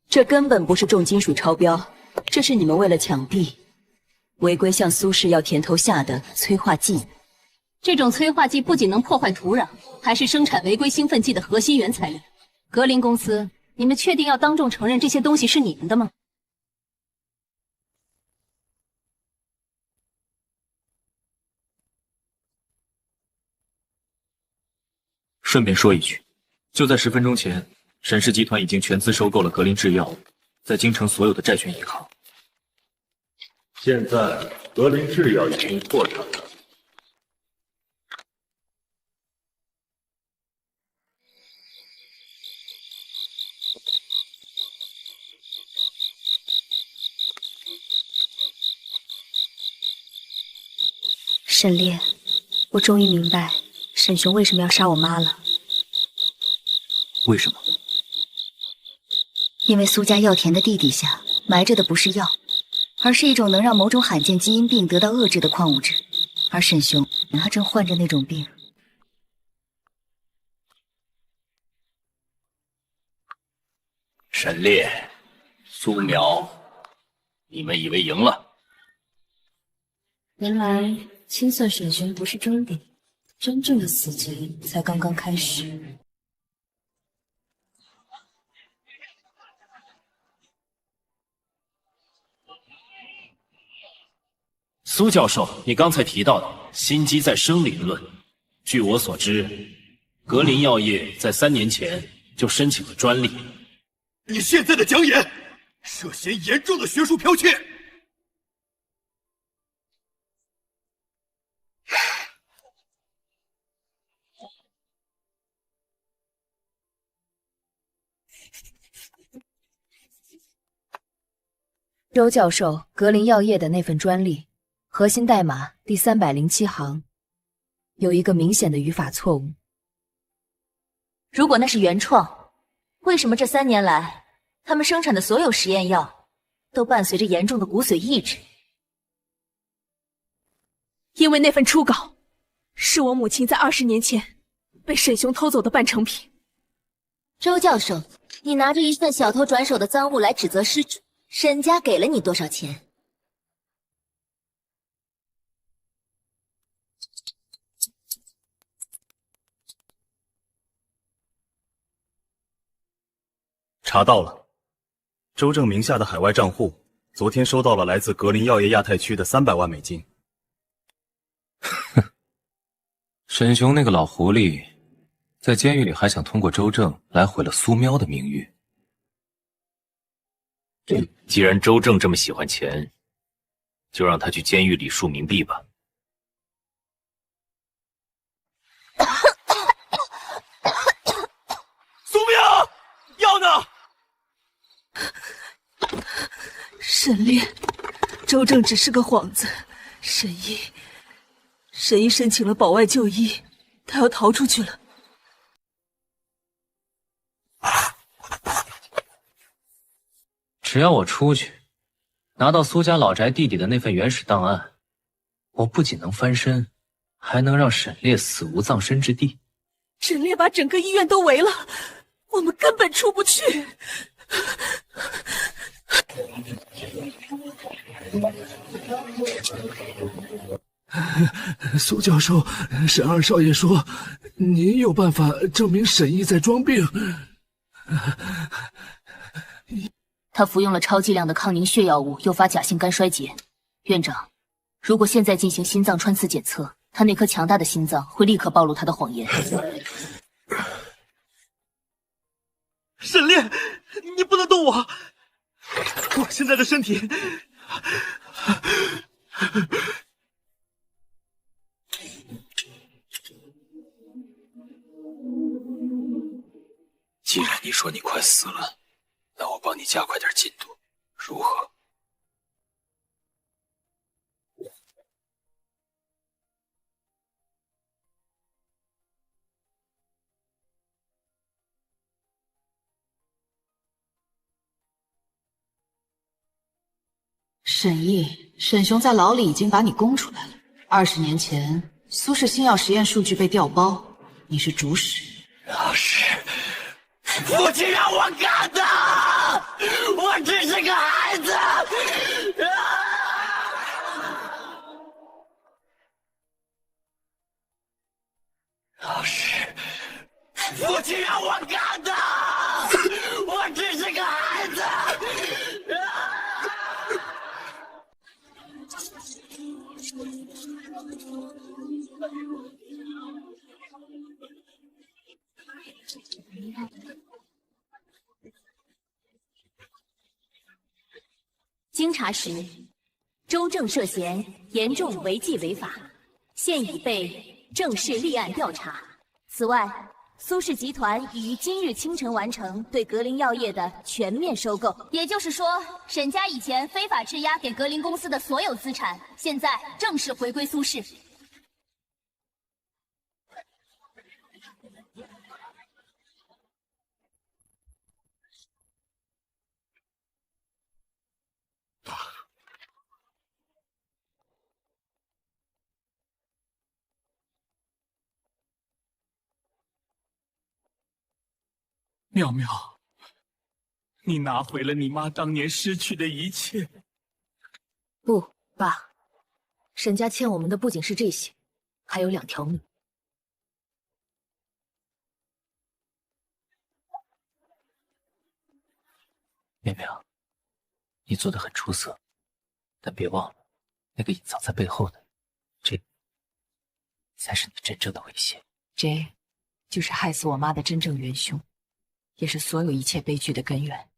这根本不是重金属超标，这是你们为了抢地，违规向苏氏药田投下的催化剂。这种催化剂不仅能破坏土壤，还是生产违规兴奋剂的核心原材料。格林公司，你们确定要当众承认这些东西是你们的吗？顺便说一句，就在10分钟前，沈氏集团已经全资收购了格林制药在京城所有的债券银行。现在格林制药已经破产了。沈烈，我终于明白沈雄为什么要杀我妈了。为什么？因为苏家药田的地底下埋着的不是药，而是一种能让某种罕见基因病得到遏制的矿物质，而沈雄他正患着那种病。沈烈、苏苗，你们以为赢了？原来清算沈雄不是终点，真正的死结才刚刚开始。苏教授，你刚才提到的心机在生理论，据我所知，格林药业在3年前就申请了专利。你现在的讲演涉嫌严重的学术剽窃。周教授，格林药业的那份专利。核心代码第307行有一个明显的语法错误。如果那是原创，为什么这3年来他们生产的所有实验药都伴随着严重的骨髓抑制？因为那份初稿是我母亲在20年前被沈雄偷走的半成品。周教授，你拿着一份小偷转手的赃物来指责失主，沈家给了你多少钱？查到了，周正名下的海外账户，昨天收到了来自格林药业亚太区的300万美金。哼，沈雄那个老狐狸，在监狱里还想通过周正来毁了苏喵的名誉。既然周正这么喜欢钱，就让他去监狱里数冥币吧。苏喵，药呢？沈烈，周正只是个幌子。沈一申请了保外就医，他要逃出去了。只要我出去，拿到苏家老宅地底的那份原始档案，我不仅能翻身，还能让沈烈死无葬身之地。沈烈把整个医院都围了，我们根本出不去。苏教授，沈二少爷说，您有办法证明沈毅在装病。他服用了超剂量的抗凝血药物，诱发假性肝衰竭。院长，如果现在进行心脏穿刺检测，他那颗强大的心脏会立刻暴露他的谎言。沈烈，你不能动我！我现在的身体……既然你说你快死了，那我帮你加快点进度，如何？沈毅，沈雄在牢里已经把你供出来了。20年前，苏氏新药实验数据被调包，你是主使。老师，父亲让我干的，我只是个孩子。老师，父亲让我干的，我只是个孩子。经查实，周正涉嫌严重违纪违法，现已被正式立案调查。此外，苏氏集团已于今日清晨完成对格林药业的全面收购。也就是说，沈家以前非法质押给格林公司的所有资产，现在正式回归苏氏。妙妙，你拿回了你妈当年失去的一切。不，爸，沈家欠我们的不仅是这些，还有2条命。妙妙，你做的很出色，但别忘了，那个隐藏在背后的，这才是你真正的威胁。这，就是害死我妈的真正元凶。也是所有一切悲剧的根源。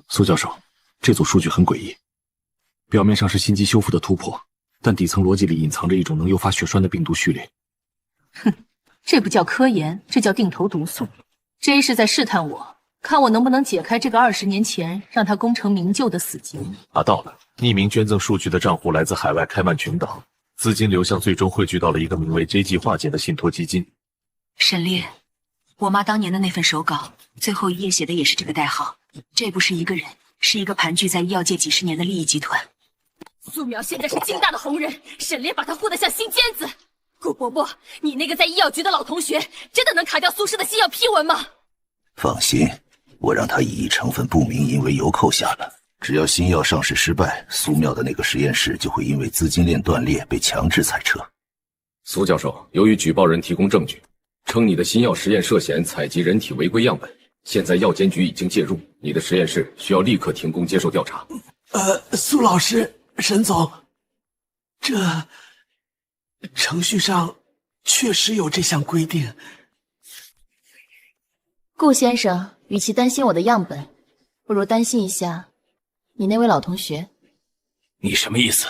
苏教授，这组数据很诡异，表面上是心肌修复的突破，但底层逻辑里隐藏着一种能诱发血栓的病毒序列。哼。这不叫科研，这叫定投毒素。J 是在试探我，看我能不能解开这个20年前让他功成名就的死结。拿到了，匿名捐赠数据的账户来自海外开曼群岛，资金流向最终汇聚到了一个名为 J 计划界的信托基金。沈烈，我妈当年的那份手稿，最后一页写的也是这个代号。这不是一个人，是一个盘踞在医药界几10年的利益集团。苏淼现在是京大的红人，沈烈把他护得像新尖子。顾伯伯，你那个在医药局的老同学，真的能卡掉苏氏的新药批文吗？放心，我让他以成分不明因为由扣下了。只要新药上市失败，苏淼的那个实验室就会因为资金链断裂被强制裁撤。苏教授，由于举报人提供证据，称你的新药实验涉嫌采集人体违规样本，现在药监局已经介入，你的实验室需要立刻停工接受调查。苏老师，沈总，这程序上确实有这项规定。顾先生，与其担心我的样本，不如担心一下你那位老同学。你什么意思？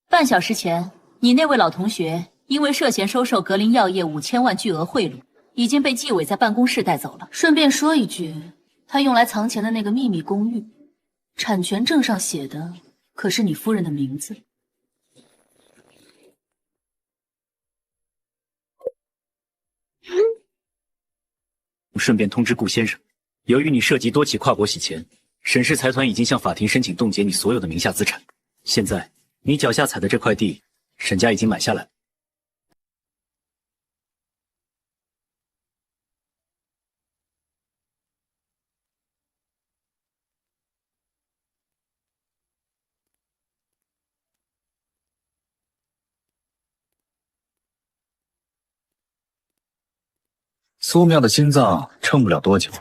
半小时前，你那位老同学因为涉嫌收受格林药业5000万巨额贿赂，已经被纪委在办公室带走了。顺便说一句，他用来藏钱的那个秘密公寓，产权证上写的可是你夫人的名字。顺便通知顾先生，由于你涉及多起跨国洗钱，沈氏财团已经向法庭申请冻结你所有的名下资产。现在你脚下踩的这块地，沈家已经买下来了。苏妙的心脏撑不了多久，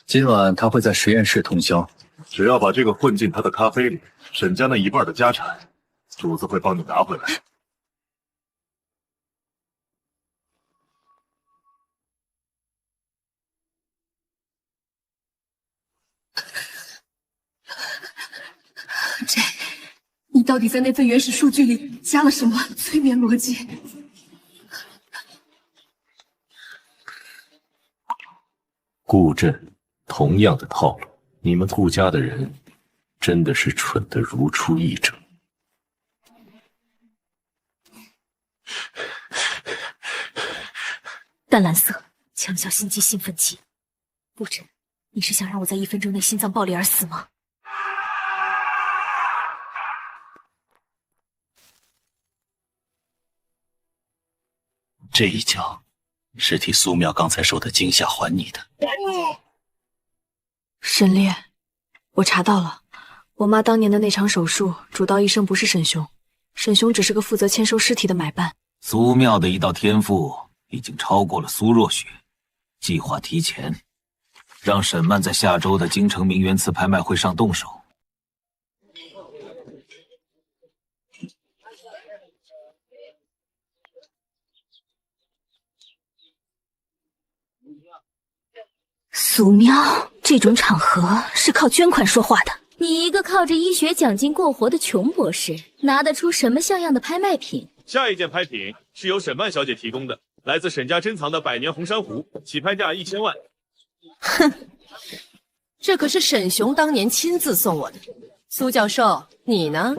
今晚他会在实验室通宵。只要把这个混进他的咖啡里，沈家那一半的家产，主子会帮你拿回来。你到底在那份原始数据里加了什么催眠逻辑？顾镇，同样的套路，你们顾家的人真的是蠢得如出一辙。淡蓝色，强效心肌兴奋剂。顾镇，你是想让我在1分钟内心脏爆裂而死吗？这一脚是替苏妙刚才受的惊吓还你的。沈烈，我查到了，我妈当年的那场手术，主刀医生不是沈雄，沈雄只是个负责签收尸体的买办。苏妙的一道天赋已经超过了苏若雪，计划提前，让沈曼在下周的京城名媛瓷拍卖会上动手。苏妙，这种场合是靠捐款说话的。你一个靠着医学奖金过活的穷博士，拿得出什么像样的拍卖品？下一件拍品是由沈曼小姐提供的，来自沈家珍藏的百年红珊瑚，起拍价1000万。哼，这可是沈雄当年亲自送我的。苏教授，你呢？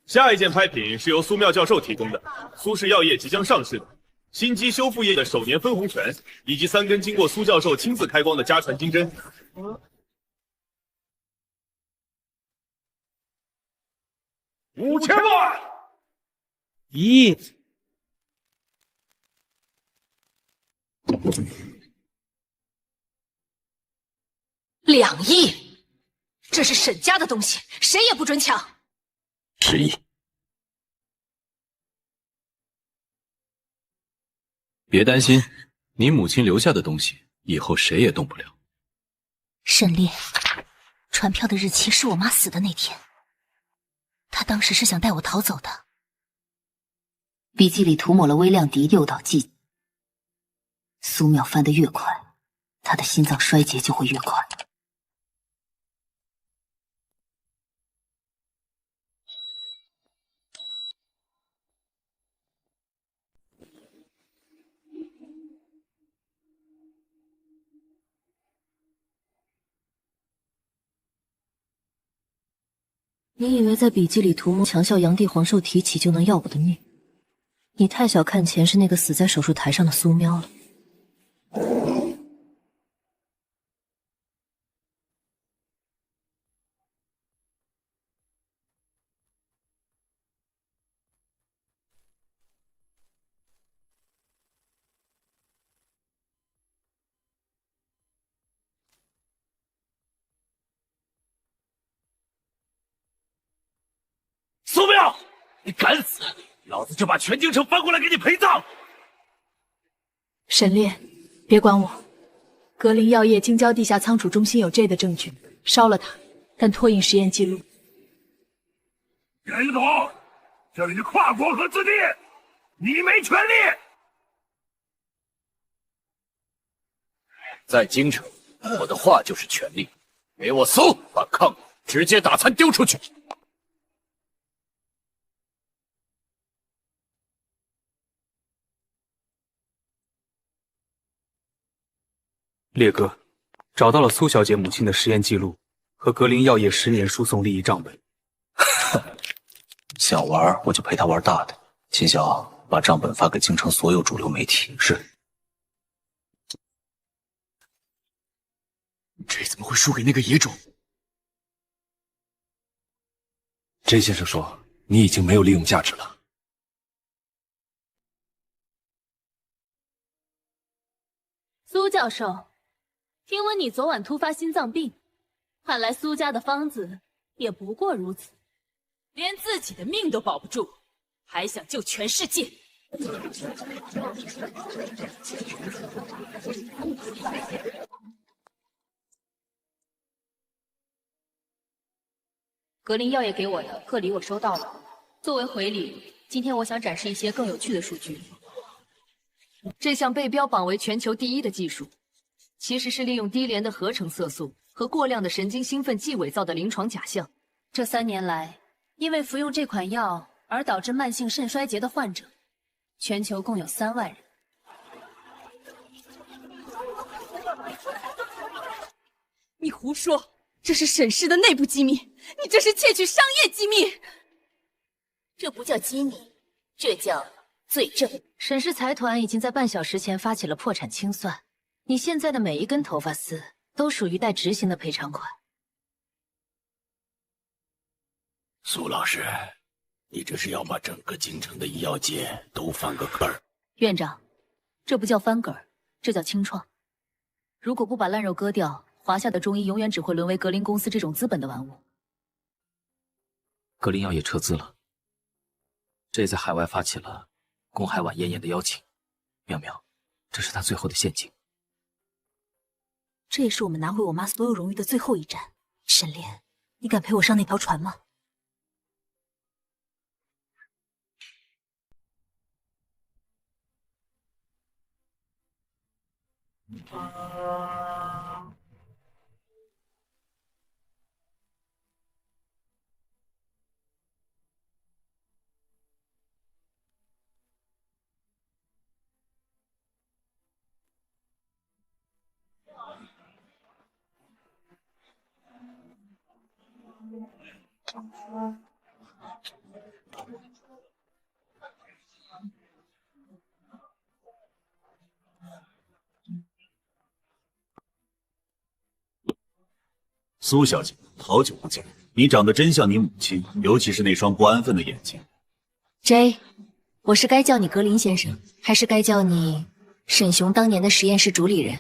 下一件拍品是由苏妙教授提供的，苏氏药业即将上市的心肌修复液的首年分红权，以及3根经过苏教授亲自开光的家传金针。5000万1，2亿，这是沈家的东西，谁也不准抢。10亿。别担心，你母亲留下的东西，以后谁也动不了。沈烈，传票的日期是我妈死的那天，她当时是想带我逃走的。笔记里涂抹了微量敌诱导剂，苏妙翻得越快，她的心脏衰竭就会越快。你以为在笔记里涂抹强效阳地黄兽提起就能要我的命？你太小看前世那个死在手术台上的苏喵了。苏妙，你敢死，老子就把全京城翻过来给你陪葬！沈烈，别管我。格林药业京郊地下仓储中心有这的证据，烧了它，但拖印实验记录。袁一统，这里是跨国合资地，你没权利。在京城，我的话就是权利。给我搜，反抗直接打残丢出去。烈哥，找到了苏小姐母亲的实验记录和格林药业10年输送利益账本。想玩我就陪他玩大的。秦晓，把账本发给京城所有主流媒体。是。这怎么会输给那个野种？甄先生说，你已经没有利用价值了。苏教授，听闻你昨晚突发心脏病，看来苏家的方子也不过如此，连自己的命都保不住，还想救全世界。格林药业给我的贺礼我收到了，作为回礼，今天我想展示一些更有趣的数据。这项被标榜为全球第一的技术，其实是利用低廉的合成色素和过量的神经兴奋剂伪造的临床假象。这3年来，因为服用这款药而导致慢性肾衰竭的患者，全球共有3万人。你胡说！这是沈氏的内部机密，你这是窃取商业机密。这不叫机密，这叫罪证。沈氏财团已经在半小时前发起了破产清算，你现在的每一根头发丝都属于待执行的赔偿款。苏老师，你这是要把整个京城的医药界都翻个个儿？院长，这不叫翻个儿，这叫清创。如果不把烂肉割掉，华夏的中医永远只会沦为格林公司这种资本的玩物。格林药业撤资了，这也在海外发起了公海晚宴宴的邀请。妙妙，这是他最后的陷阱。这也是我们拿回我妈所有荣誉的最后一战。沈炼，你敢陪我上那条船吗？苏小姐，好久不见，你长得真像你母亲，尤其是那双不安分的眼睛。J， 我是该叫你格林先生，还是该叫你沈雄当年的实验室主理人？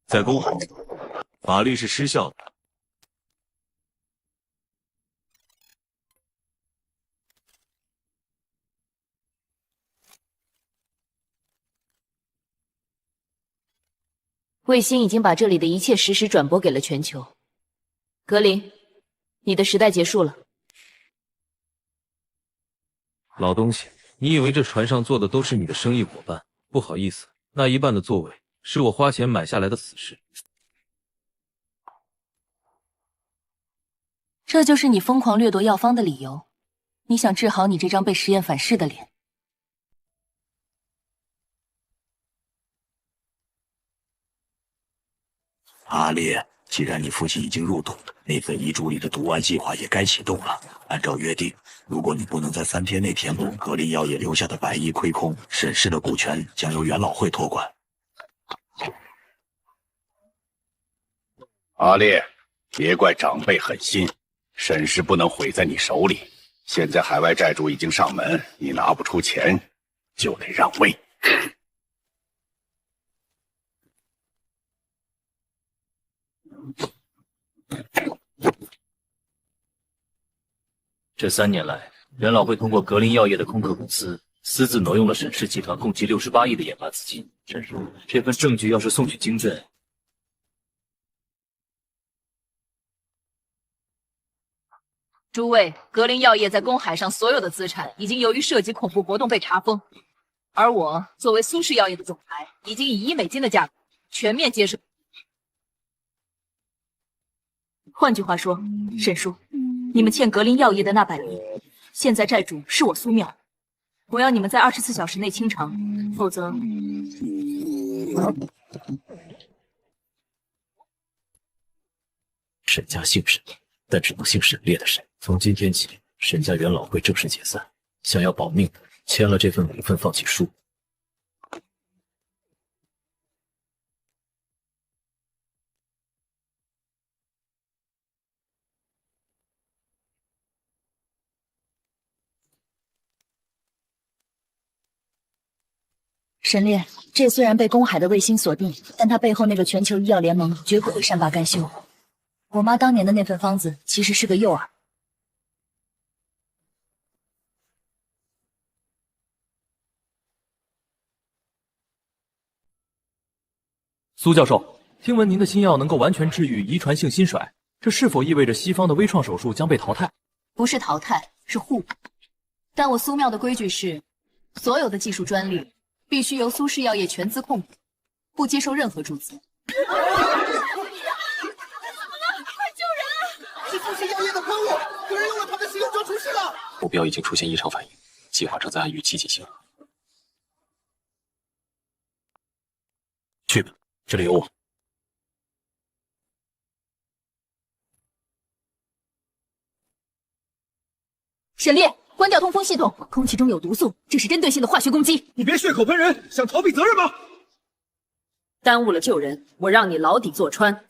在公海，法律是失效的。卫星已经把这里的一切实时转播给了全球。格林，你的时代结束了。老东西，你以为这船上坐的都是你的生意伙伴？不好意思，那一半的座位是我花钱买下来的死士。这就是你疯狂掠夺药方的理由？你想治好你这张被实验反噬的脸？阿烈，既然你父亲已经入土，那份遗嘱里的毒丸计划也该启动了。按照约定，如果你不能在3天内填补格林药业留下的100亿亏空，沈氏的股权将由元老会托管。阿烈，别怪长辈狠心，沈氏不能毁在你手里。现在海外债主已经上门，你拿不出钱，就得让位。这3年来，元老会通过格林药业的空壳公司私自挪用了沈氏集团共计68亿的研发资金。沈叔，这份证据要是送去京镇，诸位，格林药业在公海上所有的资产已经由于涉及恐怖活动被查封，而我作为苏氏药业的总裁，已经以$1的价格全面接手。换句话说，沈叔，你们欠格林药业的那100亿，现在债主是我苏妙，我要你们在24小时内清偿，否则……沈家姓沈，但只能姓沈烈的沈。从今天起，沈家元老会正式解散。想要保命的，签了这份股份放弃书。沈烈，这虽然被公海的卫星锁定，但他背后那个全球医药联盟绝不会善罢甘休。我妈当年的那份方子其实是个诱饵。苏教授，听闻您的新药能够完全治愈遗传性心衰，这是否意味着西方的微创手术将被淘汰？不是淘汰，是互补。但我苏妙的规矩是，所有的技术专利必须由苏氏药业全资控股，不接受任何注资。快救人啊！是苏氏药业的喷雾，有人用了他的使用者出事了。目标已经出现异常反应，计划正在按预期进行。去吧，这里有我。沈烈，关掉通风系统，空气中有毒素，这是针对性的化学攻击。你别血口喷人，想逃避责任吗？耽误了救人，我让你牢底坐穿。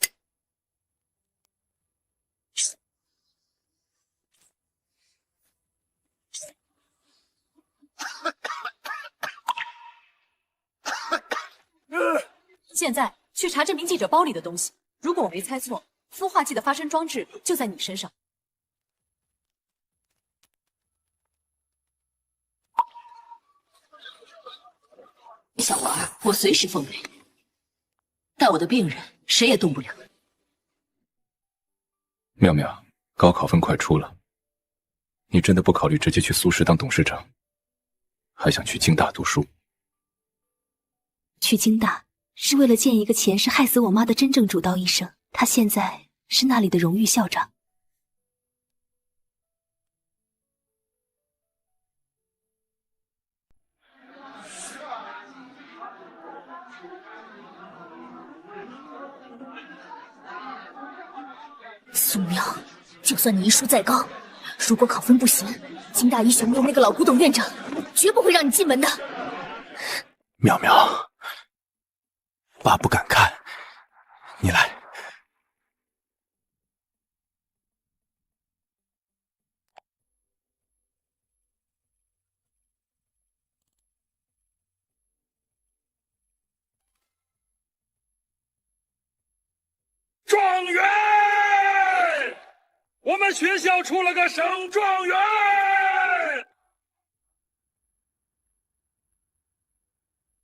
现在去查这名记者包里的东西，如果我没猜错，孵化剂的发生装置就在你身上。小娃，我随时奉陪，但我的病人谁也动不了。妙妙，高考分快出了，你真的不考虑直接去苏氏当董事长，还想去京大读书？去京大是为了见一个前世害死我妈的真正主刀医生，他现在是那里的荣誉校长。苏妙，就算你医术再高，如果考分不行，京大医学院那个老古董院长绝不会让你进门的。妙妙，爸不敢看，你来。状元！我们学校出了个省状元！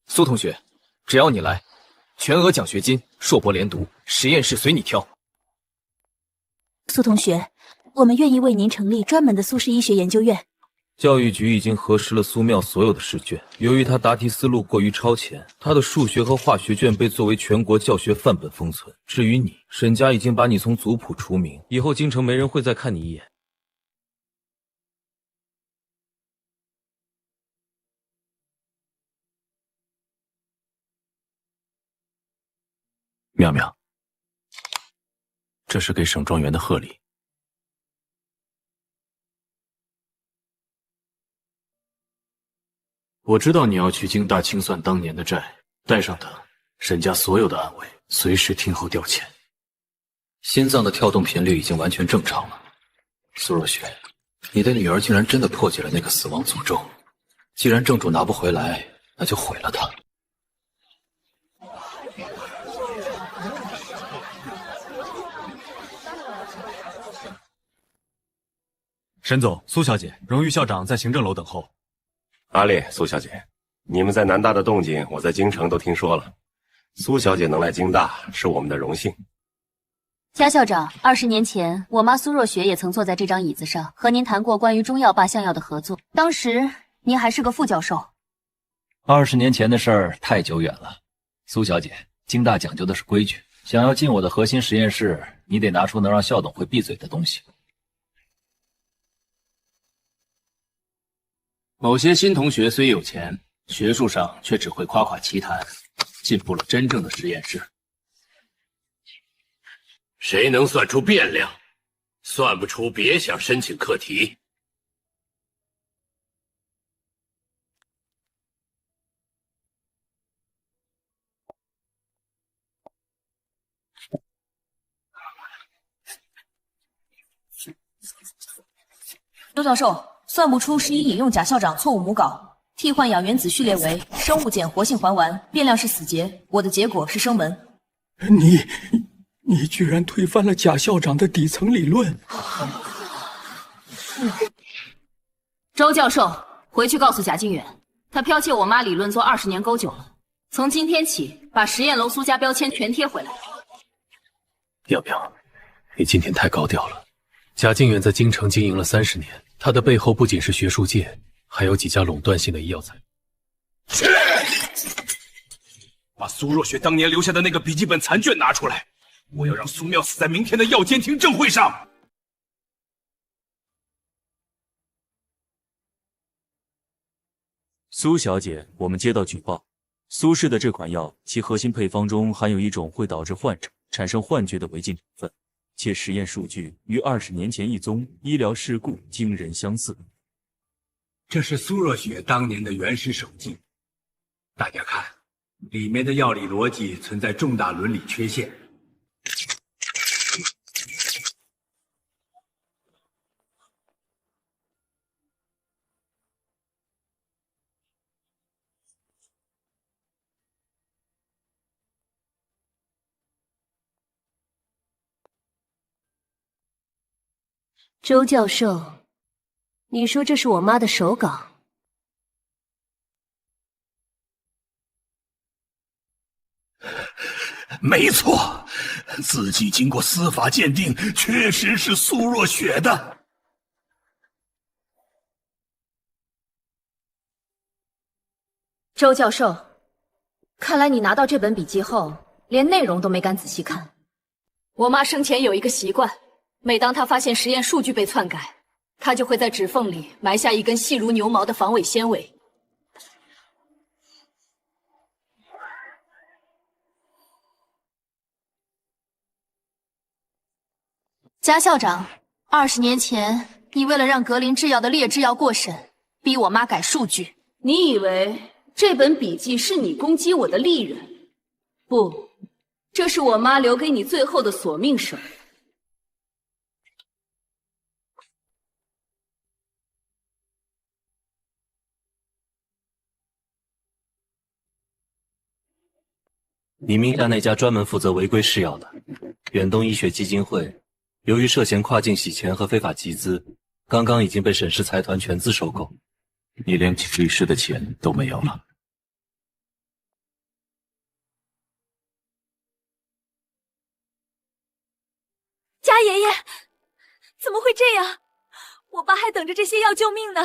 苏同学，只要你来，全额奖学金，硕博连读，实验室随你挑。苏同学，我们愿意为您成立专门的苏氏医学研究院。教育局已经核实了苏妙所有的试卷，由于他答题思路过于超前，他的数学和化学卷被作为全国教学范本封存。至于你，沈家已经把你从族谱除名，以后京城没人会再看你一眼。妙妙，这是给省状元的贺礼。我知道你要去京大清算当年的债，带上它，沈家所有的安危，随时听候调遣。心脏的跳动频率已经完全正常了。苏若雪，你的女儿竟然真的破解了那个死亡诅咒。既然正主拿不回来，那就毁了它。沈总、苏小姐，荣誉校长在行政楼等候。阿烈、苏小姐，你们在南大的动静，我在京城都听说了。苏小姐能来京大，是我们的荣幸。嘉校长，20年前，我妈苏若雪也曾坐在这张椅子上，和您谈过关于中药靶向药的合作。当时您还是个副教授。20年前的事儿太久远了，苏小姐，京大讲究的是规矩，想要进我的核心实验室，你得拿出能让校董会闭嘴的东西。某些新同学虽有钱，学术上却只会夸夸其谈，进不了真正的实验室。谁能算出变量？算不出，别想申请课题。周教授，算不出是以引用贾校长错误母稿，替换氧原子序列为生物碱活性环烷，变量是死结，我的结果是生门。你居然推翻了贾校长的底层理论！周教授，回去告诉贾静远，他剽窃我妈理论做20年够久了，从今天起把实验楼苏家标签全贴回来。苗苗，你今天太高调了。贾静远在京城经营了30年，他的背后不仅是学术界，还有几家垄断性的医药材。把苏若雪当年留下的那个笔记本残卷拿出来，我要让苏妙死在明天的药监庭正会上。苏小姐，我们接到举报，苏氏的这款药，其核心配方中含有一种会导致患者产生幻觉的违禁成分，且实验数据与20年前一宗医疗事故惊人相似。这是苏若雪当年的原始手记，大家看，里面的药理逻辑存在重大伦理缺陷。周教授，你说这是我妈的手稿？没错，字迹经过司法鉴定，确实是苏若雪的。周教授，看来你拿到这本笔记后，连内容都没敢仔细看。我妈生前有一个习惯，每当她发现实验数据被篡改，她就会在指缝里埋下一根细如牛毛的防伪纤维。贾校长，20年前你为了让格林制药的劣质药过审，逼我妈改数据。你以为这本笔记是你攻击我的利刃？不，这是我妈留给你最后的索命手。你名下那家专门负责违规试药的远东医学基金会，由于涉嫌跨境洗钱和非法集资，刚刚已经被沈氏财团全资收购，你连请律师的钱都没有了。家爷爷，怎么会这样？我爸还等着这些药救命呢。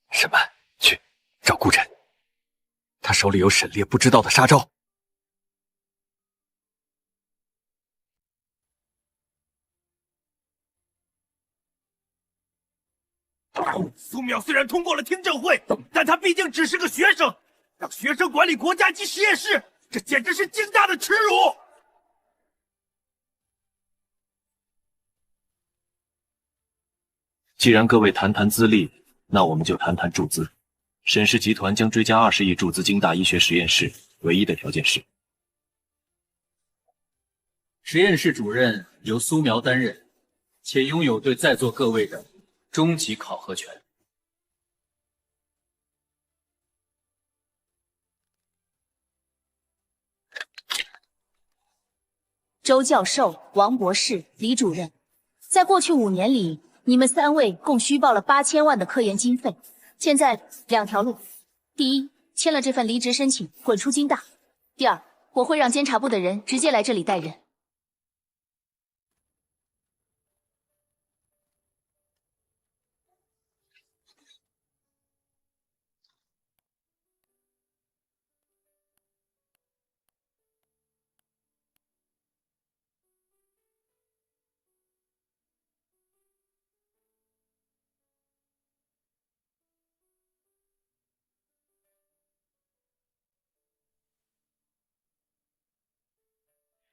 沈曼，去找顾晨，他手里有沈烈不知道的杀招。苏淼虽然通过了听证会，但他毕竟只是个学生，让学生管理国家级实验室，这简直是京大的耻辱！既然各位谈谈资历，那我们就谈谈注资。沈氏集团将追加20亿注资京大医学实验室，唯一的条件是，实验室主任由苏苗担任，且拥有对在座各位的终极考核权。周教授、王博士、李主任，在过去5年里，你们3位共虚报了8000万的科研经费。现在2条路：第一，签了这份离职申请，滚出京大；第二，我会让监察部的人直接来这里带人。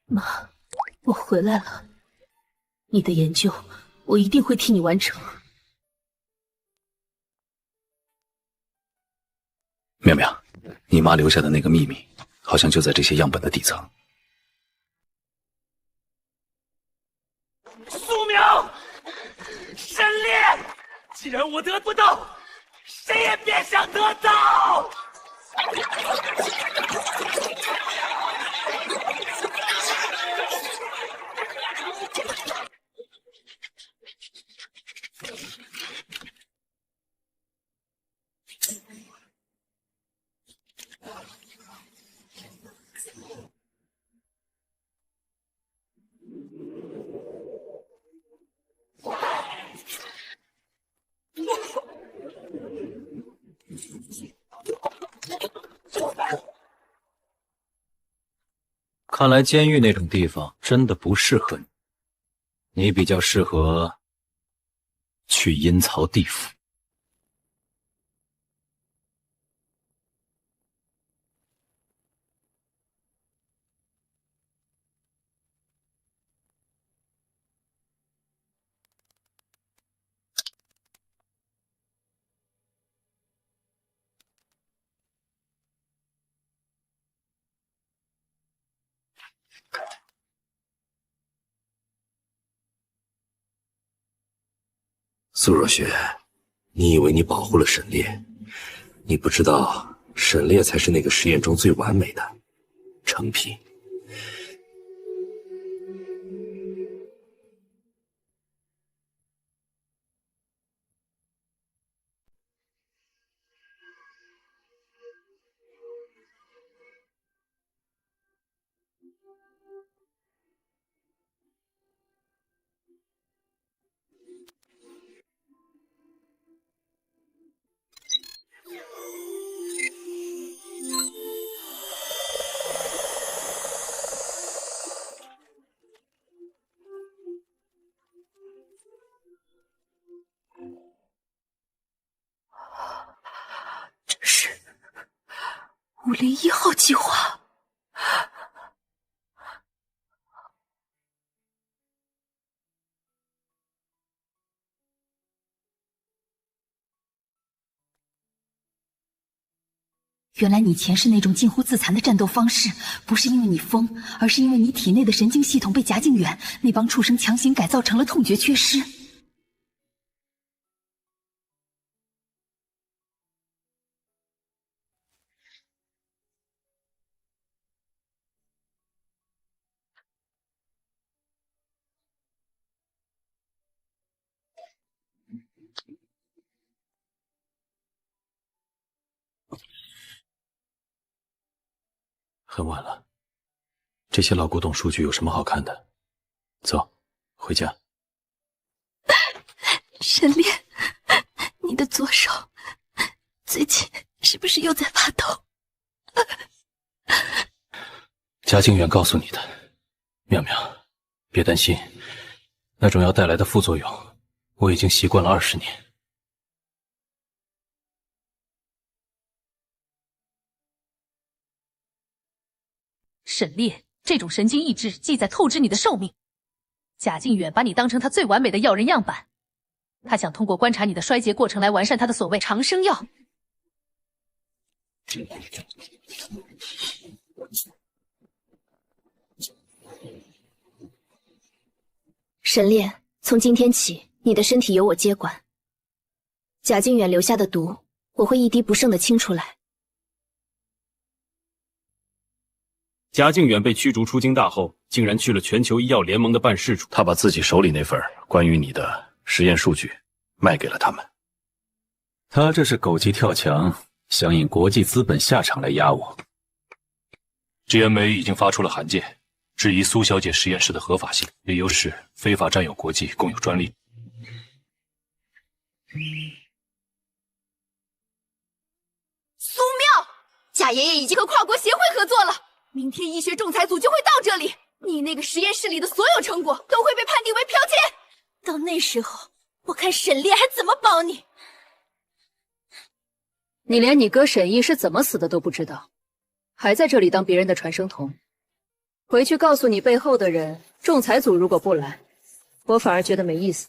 妈，我回来了。你的研究，我一定会替你完成。妙妙，你妈留下的那个秘密，好像就在这些样本的底层。苏苗，沈烈，既然我得不到，谁也别想得到。看来监狱那种地方真的不适合你，你比较适合去阴曹地府。苏若雪，你以为你保护了沈烈，你不知道沈烈才是那个实验中最完美的成品。501号计划。原来你前世那种近乎自残的战斗方式，不是因为你疯，而是因为你体内的神经系统被贾静远那帮畜生强行改造成了痛觉缺失。很晚了，这些老古董数据有什么好看的？走，回家。沈烈，你的左手最近是不是又在发抖？贾静远告诉你的，妙妙，别担心，那种药带来的副作用，我已经习惯了20年。沈烈，这种神经抑制既在透支你的寿命。贾静远把你当成他最完美的药人样板，他想通过观察你的衰竭过程来完善他的所谓长生药。沈烈，从今天起，你的身体由我接管。贾静远留下的毒，我会一滴不剩的清出来。贾静远被驱逐出京大后，竟然去了全球医药联盟的办事处。他把自己手里那份关于你的实验数据卖给了他们。他这是狗急跳墙，想引国际资本下场来压我。GMA 已经发出了函件，质疑苏小姐实验室的合法性，理由是非法占有国际共有专利。苏妙，贾爷爷已经和跨国协会合作了。明天医学仲裁组就会到这里，你那个实验室里的所有成果都会被判定为剽窃。到那时候，我看沈烈还怎么保你。你连你哥沈毅是怎么死的都不知道，还在这里当别人的传声筒。回去告诉你背后的人，仲裁组如果不来，我反而觉得没意思。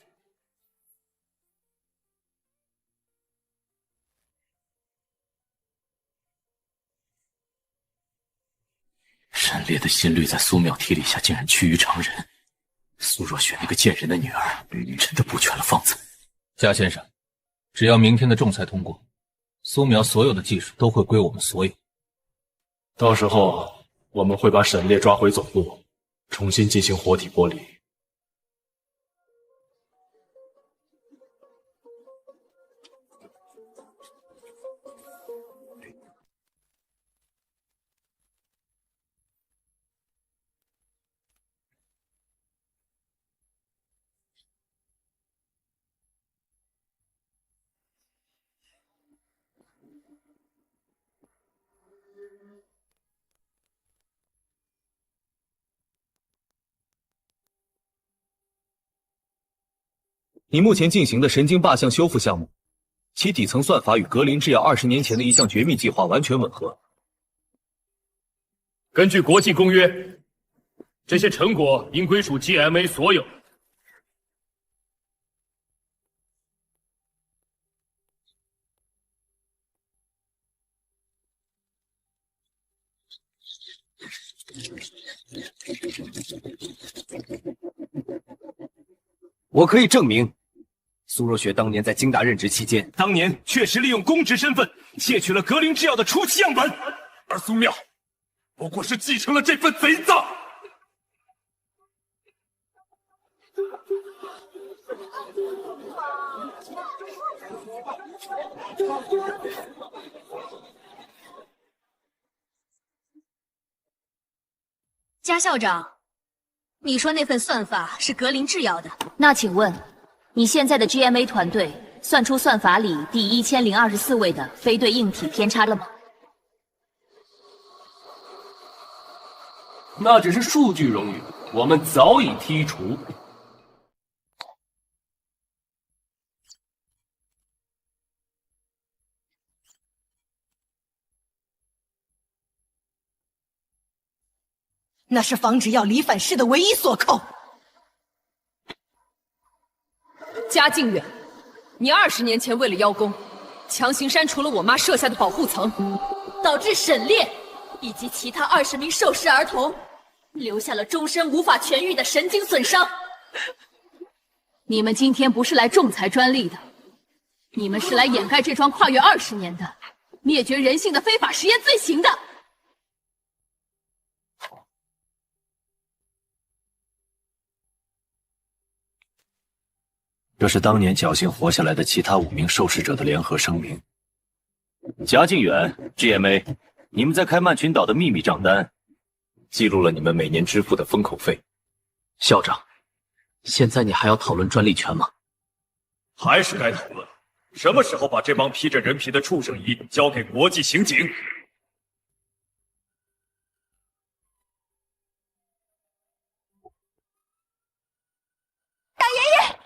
沈烈的心率在苏妙体理下竟然趋于常人，苏若雪那个贱人的女儿真的不缺了放子。贾先生，只要明天的仲裁通过，苏苗所有的技术都会归我们所有。到时候我们会把沈烈抓回总部，重新进行活体剥离。你目前进行的神经靶向修复项目，其底层算法与格林制药20年前的一项绝密计划完全吻合。根据国际公约，这些成果应归属 GMA 所有。我可以证明，苏若雪当年在京大任职期间，当年确实利用公职身份窃取了格林制药的初期样本，而苏妙不过是继承了这份贼账。贾校长，你说那份算法是格林制药的，那请问，你现在的 GMA 团队算出算法里第1024位的非对应体偏差了吗？那只是数据荣誉，我们早已剔除。那是防止药理反噬的唯一锁扣。嘉靖远，你20年前为了邀功，强行删除了我妈设下的保护层，导致沈烈以及其他20名受试儿童留下了终身无法痊愈的神经损伤。你们今天不是来仲裁专利的，你们是来掩盖这桩跨越20年的灭绝人性的非法实验罪行的。这是当年侥幸活下来的其他5名受试者的联合声明。贾靖远 ，GMA， 你们在开曼群岛的秘密账单，记录了你们每年支付的封口费。校长，现在你还要讨论专利权吗？还是该讨论。什么时候把这帮披着人皮的畜生仪交给国际刑警？大爷爷！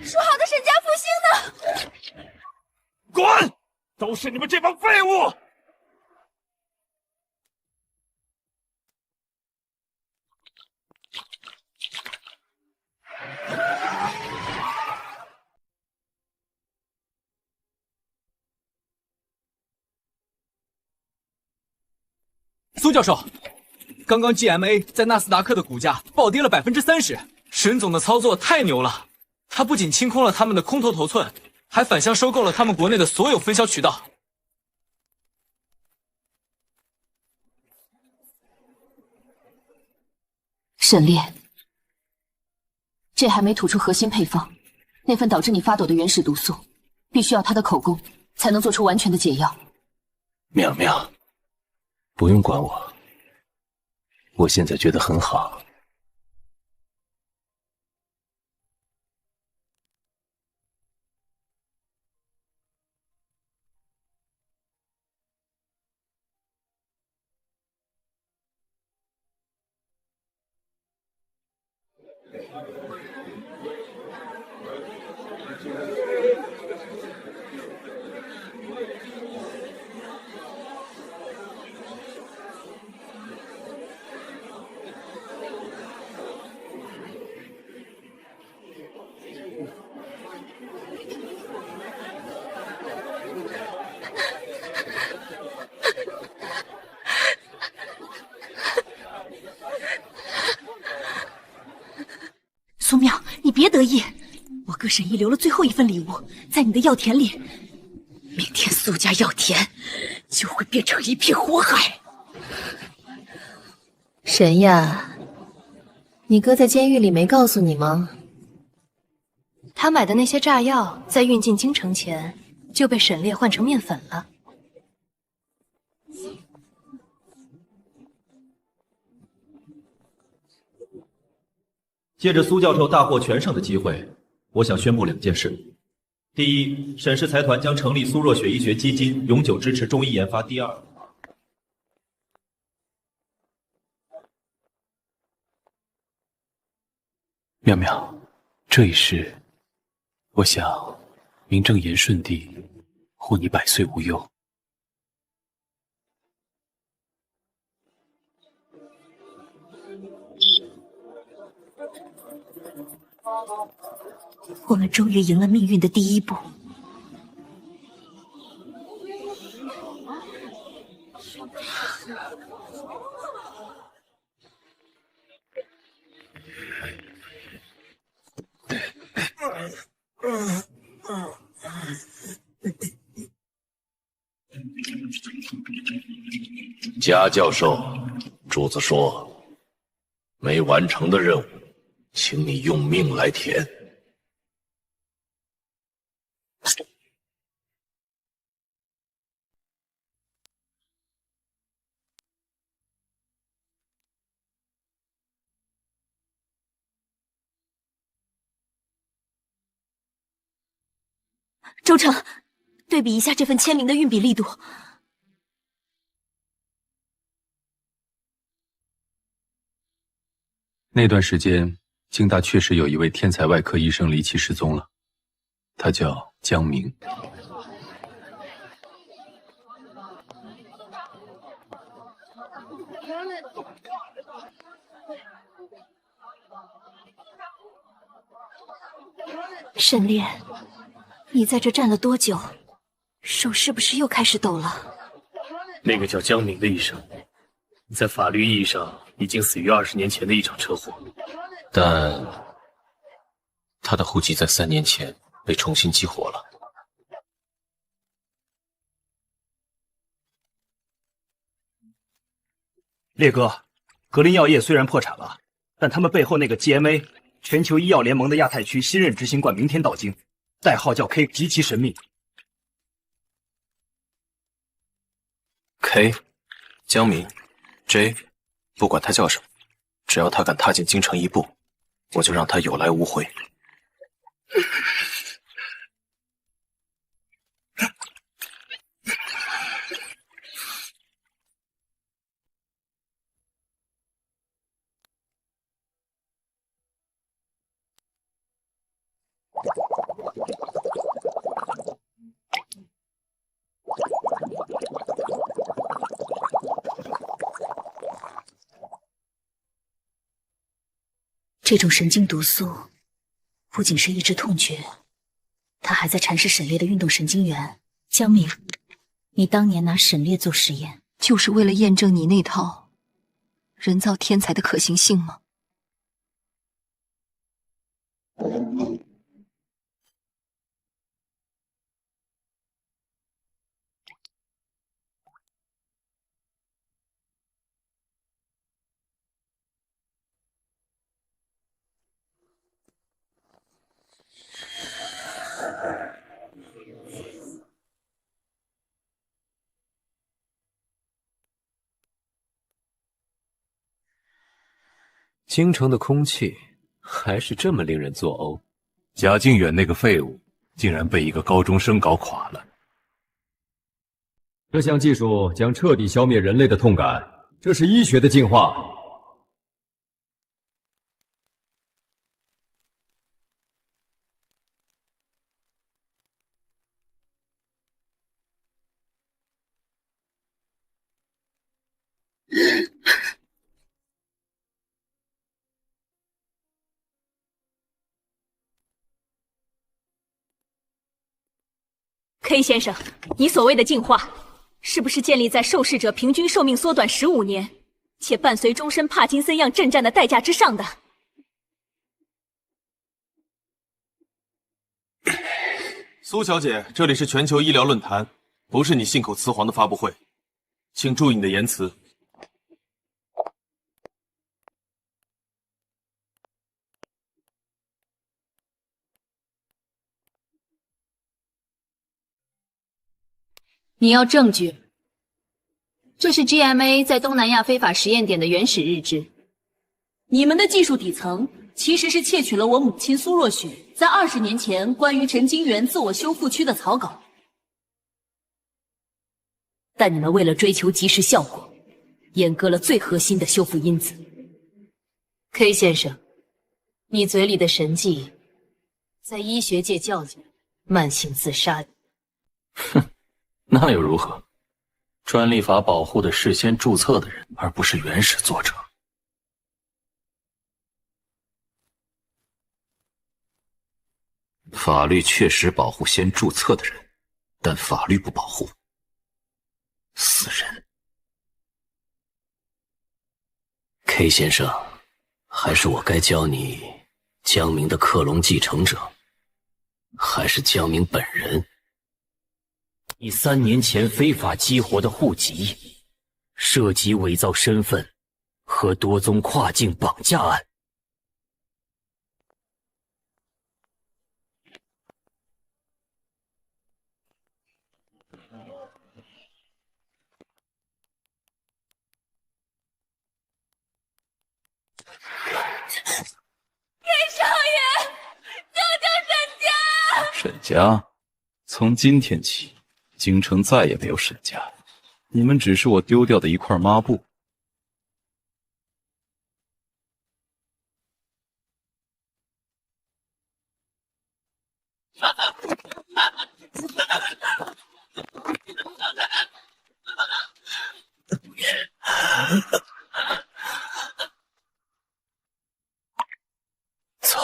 说好的沈家复兴呢？滚！都是你们这帮废物！苏教授，刚刚 GMA 在纳斯达克的股价暴跌了30%，沈总的操作太牛了。他不仅清空了他们的空头头寸，还反向收购了他们国内的所有分销渠道。沈烈，这还没吐出核心配方，那份导致你发抖的原始毒素，必须要他的口供才能做出完全的解药。淼淼，不用管我，我现在觉得很好。得意？我哥沈毅留了最后一份礼物，在你的药田里。明天苏家药田就会变成一片火海。沈亚，你哥在监狱里没告诉你吗？他买的那些炸药在运进京城前就被沈烈换成面粉了。借着苏教授大获全胜的机会，我想宣布2件事。第一，沈氏财团将成立苏若雪医学基金，永久支持中医研发。第二，妙妙，这一世，我想名正言顺地护你百岁无忧。我们终于赢了命运的第一步。贾教授，主子说，没完成的任务，请你用命来填。周成，对比一下这份签名的运笔力度。那段时间，京大确实有一位天才外科医生离奇失踪了，他叫江明。沈烈，你在这站了多久？手是不是又开始抖了？那个叫江明的医生，在法律意义上已经死于20年前的一场车祸，但他的户籍在3年前被重新激活了。烈哥，格林药业虽然破产了，但他们背后那个 GMA 全球医药联盟的亚太区新任执行官明天到京，代号叫 K， 极其神秘。K， 江明 ，J， 不管他叫什么，只要他敢踏进京城一步，我就让他有来无回。这种神经毒素不仅是抑制痛觉，它还在蚕食沈烈的运动神经元。江明，你当年拿沈烈做实验，就是为了验证你那套人造天才的可行性吗？京城的空气还是这么令人作呕。贾靖远那个废物，竟然被一个高中生搞垮了。这项技术将彻底消灭人类的痛感，这是医学的进化。K 先生，你所谓的进化，是不是建立在受试者平均寿命缩短15年，且伴随终身帕金森样阵战的代价之上的？苏小姐，这里是全球医疗论坛，不是你信口雌黄的发布会，请注意你的言辞。你要证据。这是 GMA 在东南亚非法实验点的原始日志。你们的技术底层其实是窃取了我母亲苏若雪在20年前关于神经元自我修复区的草稿。但你们为了追求及时效果，阉割了最核心的修复因子。K 先生，你嘴里的神迹，在医学界叫做慢性自杀。哼，那又如何？专利法保护的事先注册的人，而不是原始作者。法律确实保护先注册的人，但法律不保护死人。K 先生，还是我该教你江明的克隆继承者，还是江明本人？你3年前非法激活的户籍，涉及伪造身份和多宗跨境绑架案。K 少爷，救救沈家！沈家，从今天起，京城再也没有沈家，你们只是我丢掉的一块抹布。走，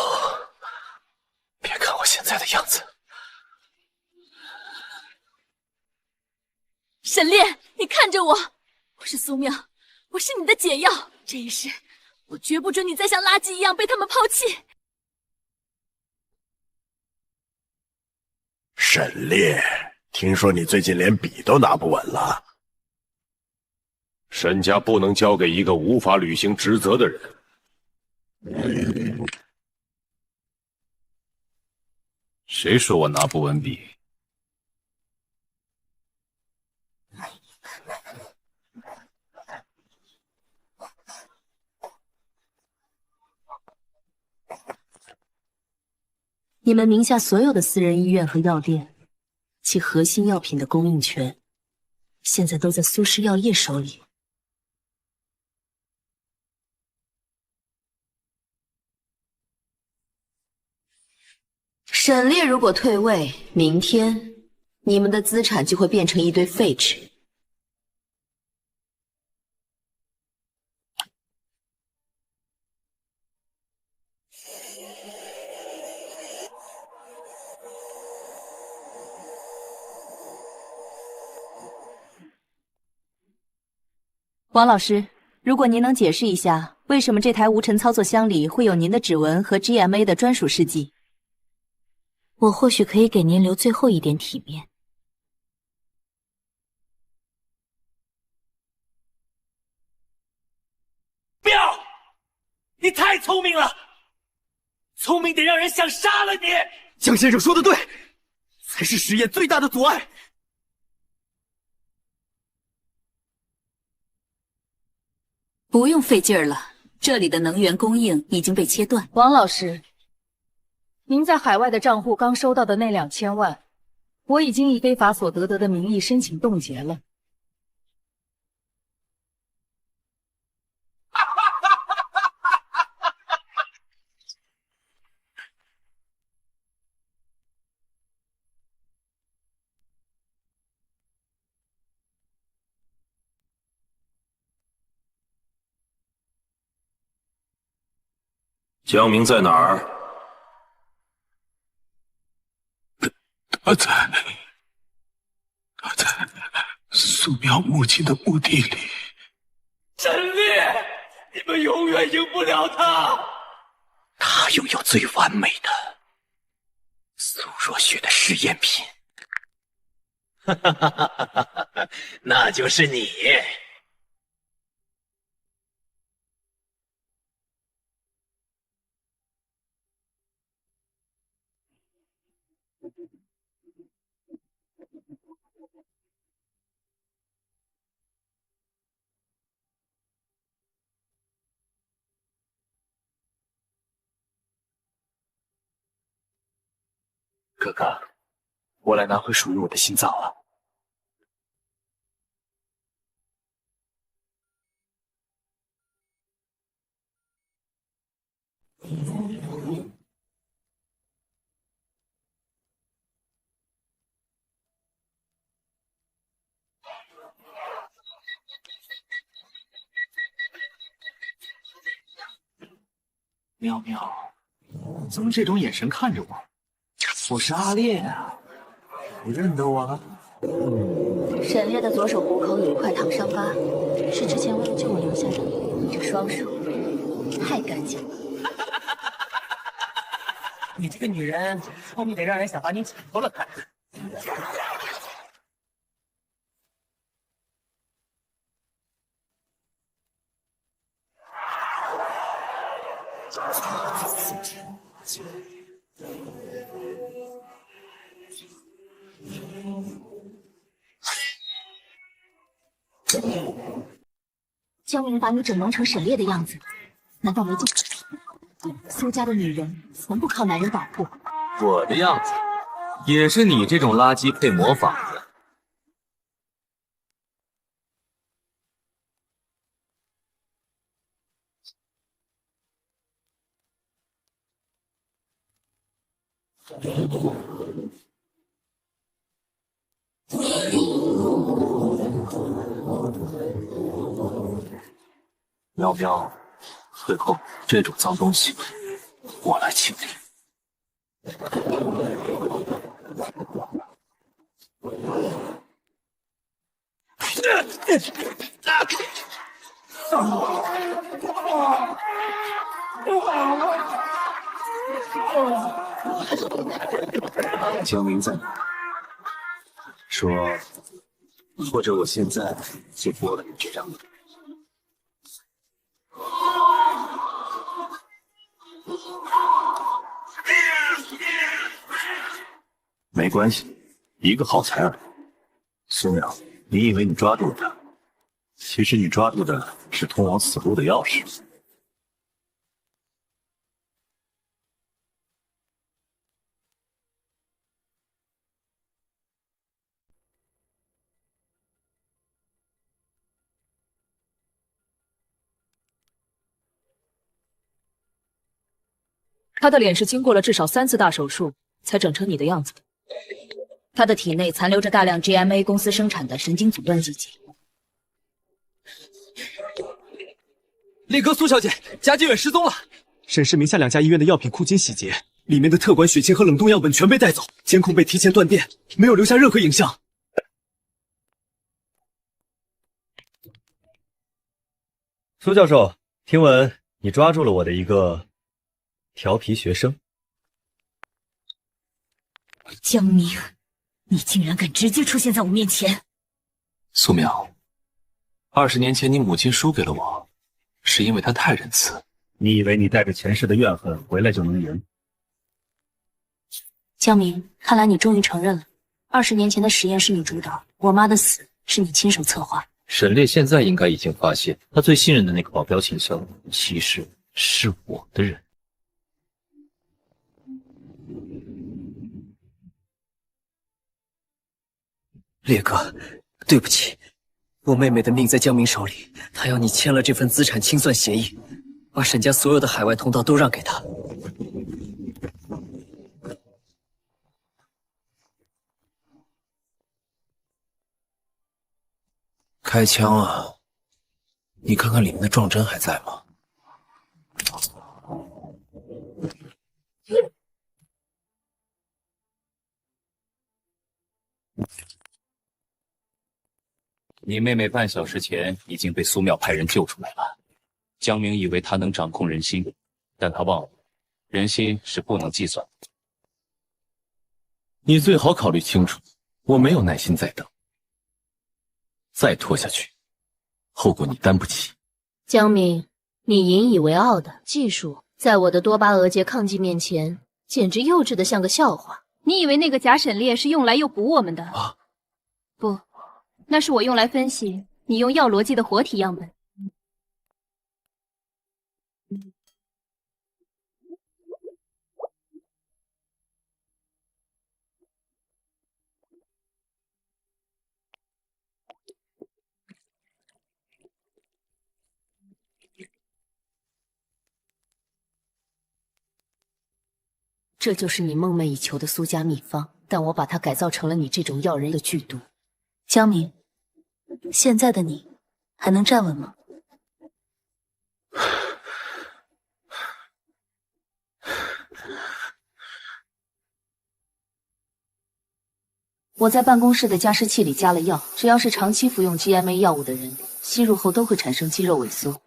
别看我现在的样子。沈烈，你看着我，我是苏妙，我是你的解药。这一世，我绝不准你再像垃圾一样被他们抛弃。沈烈，听说你最近连笔都拿不稳了。沈家不能交给一个无法履行职责的人。谁说我拿不稳笔？你们名下所有的私人医院和药店，其核心药品的供应权，现在都在苏氏药业手里。沈烈如果退位，明天你们的资产就会变成一堆废纸。王老师，如果您能解释一下，为什么这台无尘操作箱里会有您的指纹和 GMA 的专属试剂？我或许可以给您留最后一点体面。不要！你太聪明了，聪明得让人想杀了你。江先生说的对，才是实验最大的阻碍。不用费劲儿了，这里的能源供应已经被切断。王老师，您在海外的账户刚收到的那2000万，我已经以非法所得的名义申请冻结了。江明在哪儿？他在苏苗母亲的墓地里。沈烈，你们永远赢不了他。他拥有最完美的、苏若雪的试验品。哈哈哈哈哈哈！那就是你。哥哥，我来拿回属于我的心脏了。喵喵，怎么这种眼神看着我？我是阿烈啊，不认得我了？沈烈的左手虎口有一块烫伤疤，是之前为了救我留下的。你这双手太干净了。你这个女人，后面得让人想把你剪头了看。江明把你整容成沈烈的样子，难道没见苏家的女人从不靠男人保护？我的样子，也是你这种垃圾配模仿的。喵喵，最后这种脏东西我来清理。江明在哪？说，或者我现在就剥了你这张脸。没关系，一个好才而已。苏淼，你以为你抓住了他，其实你抓住的是通往死路的钥匙。他的脸是经过了至少3次大手术才整成你的样子的。他的体内残留着大量 GMA 公司生产的神经阻断剂剂。烈哥，苏小姐，贾景远失踪了。沈氏名下2家医院的药品库经洗劫，里面的特管血清和冷冻样本全被带走，监控被提前断电，没有留下任何影像。苏教授，听闻你抓住了我的一个调皮学生。江明，你竟然敢直接出现在我面前！苏淼，20年前你母亲输给了我，是因为她太仁慈。你以为你带着前世的怨恨回来就能赢？江明，看来你终于承认了，20年前的实验是你主导，我妈的死是你亲手策划。沈烈现在应该已经发现，他最信任的那个保镖倾向，其实是我的人。烈哥，对不起，我妹妹的命在江明手里，他要你签了这份资产清算协议，把沈家所有的海外通道都让给他。开枪啊！你看看里面的撞针还在吗？你妹妹半小时前已经被苏淼派人救出来了。江明以为他能掌控人心，但他忘了，人心是不能计算的。你最好考虑清楚，我没有耐心再等，再拖下去，后果你担不起。江明，你引以为傲的技术，在我的多巴俄拮抗剂面前，简直幼稚的像个笑话。你以为那个假沈炼是用来诱捕我们的？不，那是我用来分析你用药逻辑的活体样本。这就是你梦寐以求的苏家秘方，但我把它改造成了你这种药人的剧毒。江明，现在的你还能站稳吗？我在办公室的加湿器里加了药，只要是长期服用 GMA 药物的人，吸入后都会产生肌肉萎缩。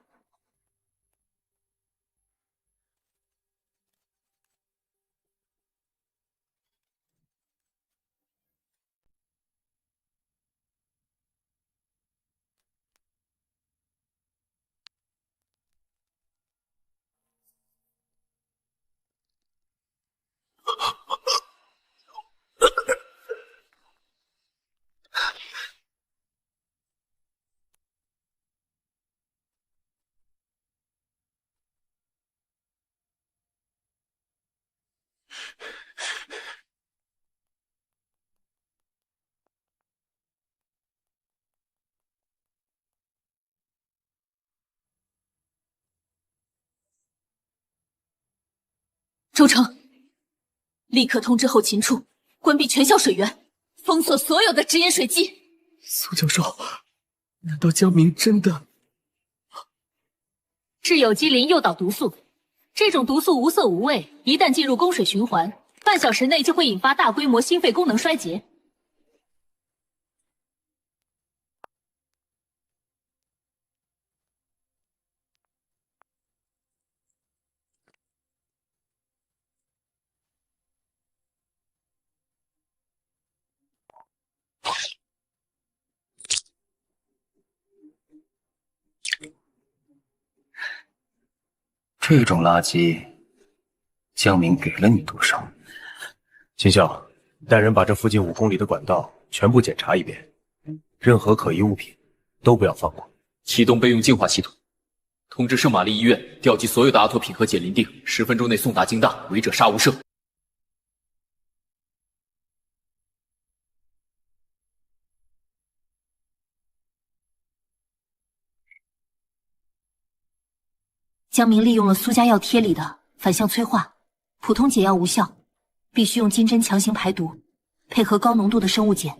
周成，立刻通知后勤处关闭全校水源，封锁所有的直饮水机。苏教授，难道江明真的？是有机磷诱导毒素，这种毒素无色无味，一旦进入供水循环，半小时内就会引发大规模心肺功能衰竭。这种垃圾，江明给了你多少？秦笑，带人把这附近5公里的管道全部检查一遍，任何可疑物品都不要放过。启动备用净化系统，通知圣玛丽医院调集所有的阿托品和解磷锭，10分钟内送达京大，违者杀无赦。江明利用了苏家药贴里的反向催化，普通解药无效，必须用金针强行排毒，配合高浓度的生物碱。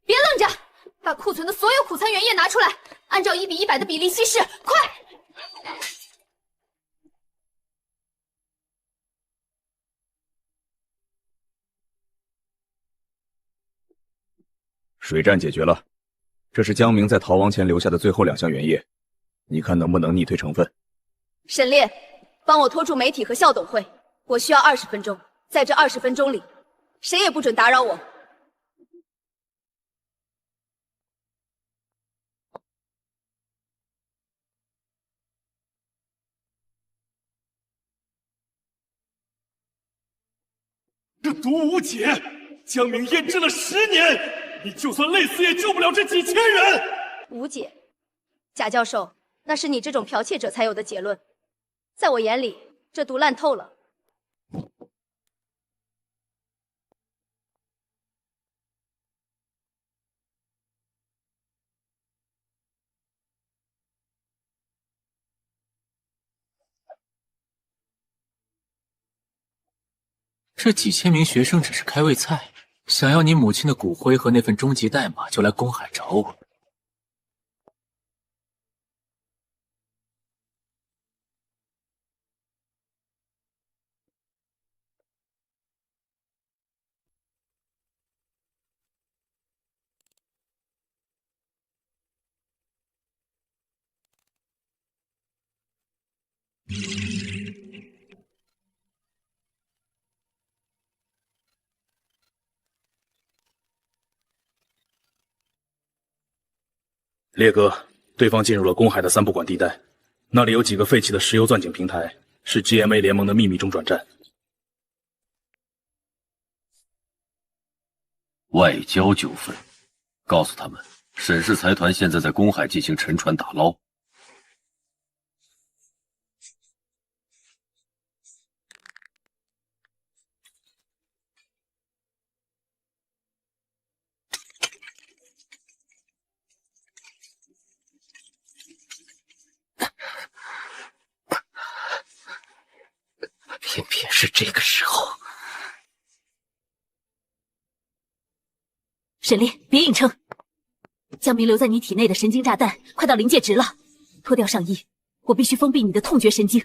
别愣着，把库存的所有苦参原液拿出来，按照1:100的比例稀释，快！水战解决了，这是江明在逃亡前留下的最后2项原液，你看能不能逆推成分？沈烈，帮我拖住媒体和校董会，我需要20分钟，在这20分钟里，谁也不准打扰我。这毒无解，江明腌制了10年，你就算累死也救不了这几千人。无解，贾教授，那是你这种剽窃者才有的结论。在我眼里，这毒烂透了。这几千名学生只是开胃菜，想要你母亲的骨灰和那份终极代码，就来公海找我。烈哥，对方进入了公海的三不管地带，那里有几个废弃的石油钻井平台，是 GMA 联盟的秘密中转站。外交纠纷，告诉他们，沈氏财团现在在公海进行沉船打捞。偏偏是这个时候。沈烈，别硬撑！江明留在你体内的神经炸弹快到临界值了，脱掉上衣，我必须封闭你的痛觉神经。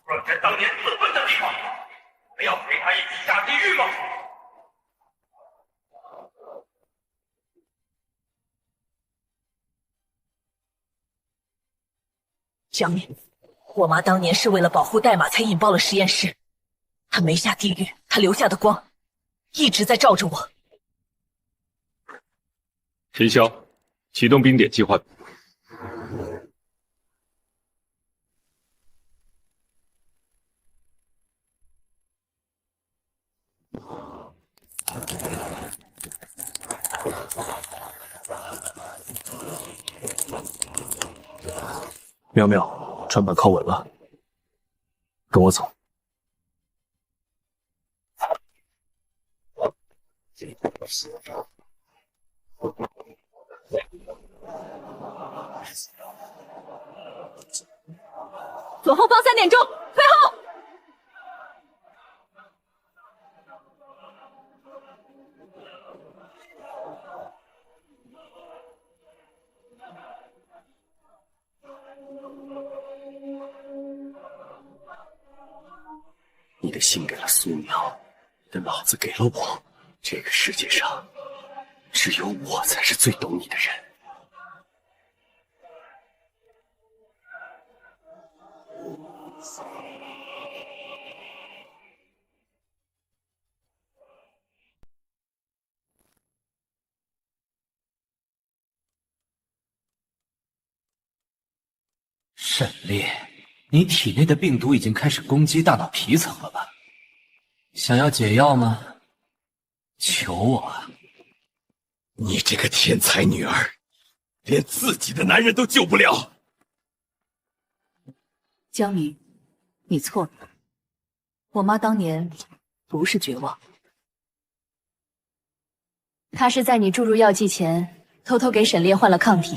若这当年自焚的地方，没要陪他一起下地狱吗？江明，我妈当年是为了保护代码才引爆了实验室，她没下地狱，她留下的光一直在照着我。秦霄，启动冰点计划。妙妙，船板靠稳了，跟我走。左后方3点钟，退后！你的心给了苏苗，你的脑子给了我。这个世界上，只有我才是最懂你的人。沈烈，你体内的病毒已经开始攻击大脑皮层了吧？想要解药吗？求我啊！你这个天才女儿，连自己的男人都救不了。江明，你错了。我妈当年不是绝望，她是在你注入药剂前，偷偷给沈烈换了抗体。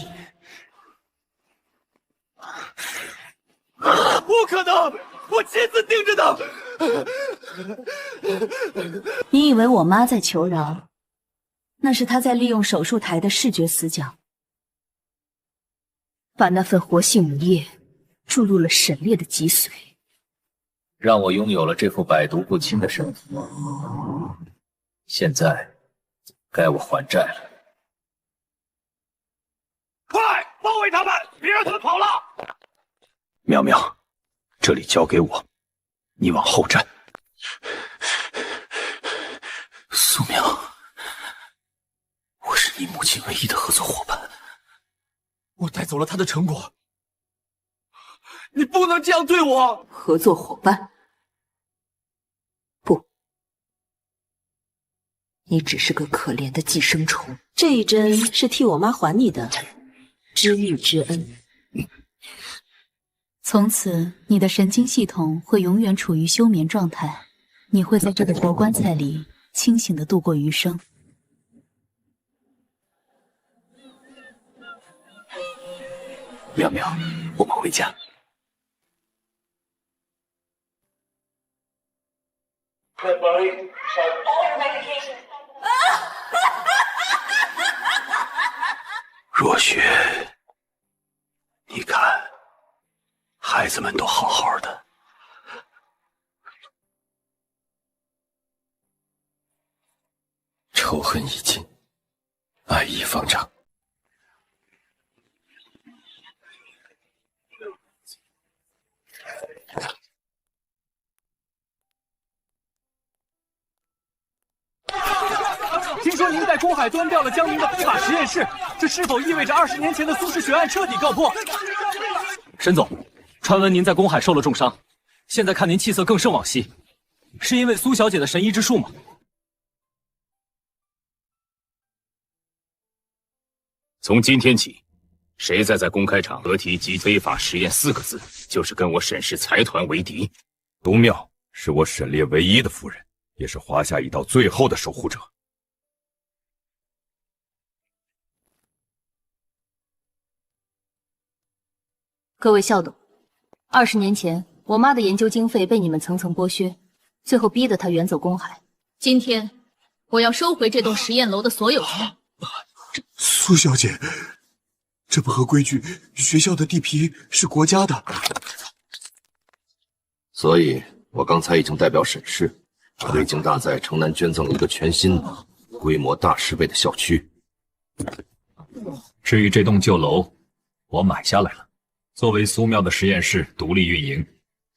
不可能！我亲自盯着的。你以为我妈在求饶？那是她在利用手术台的视觉死角，把那份活性母液注入了沈烈的脊髓，让我拥有了这副百毒不侵的身体。现在，该我还债了。快包围他们，别让他们跑了！妙妙，这里交给我，你往后站。苏苗，我是你母亲唯一的合作伙伴。我带走了他的成果，你不能这样对我！合作伙伴？不，你只是个可怜的寄生虫。这一针是替我妈还你的知遇之恩。从此，你的神经系统会永远处于休眠状态，你会在这个活棺材里清醒地度过余生。妙妙，我们回家。若雪，孩子们都好好的。仇恨已尽，爱意方长。听说您在公海端掉了江明的非法实验室，这是否意味着20年前的苏氏血案彻底告破？沈总，传闻您在公海受了重伤，现在看您气色更胜往昔，是因为苏小姐的神医之术吗？从今天起，谁再在公开场合提及非法实验4个字，就是跟我沈氏财团为敌。苏妙是我沈烈唯一的夫人，也是华夏一道最后的守护者。各位校董，20年前我妈的研究经费被你们层层剥削，最后逼得她远走公海。今天我要收回这栋实验楼的所有权。苏小姐，这不合规矩，学校的地皮是国家的。所以我刚才已经代表沈氏，为京大在城南捐赠了一个全新的、规模大10倍的校区。至于这栋旧楼，我买下来了，作为苏妙的实验室独立运营，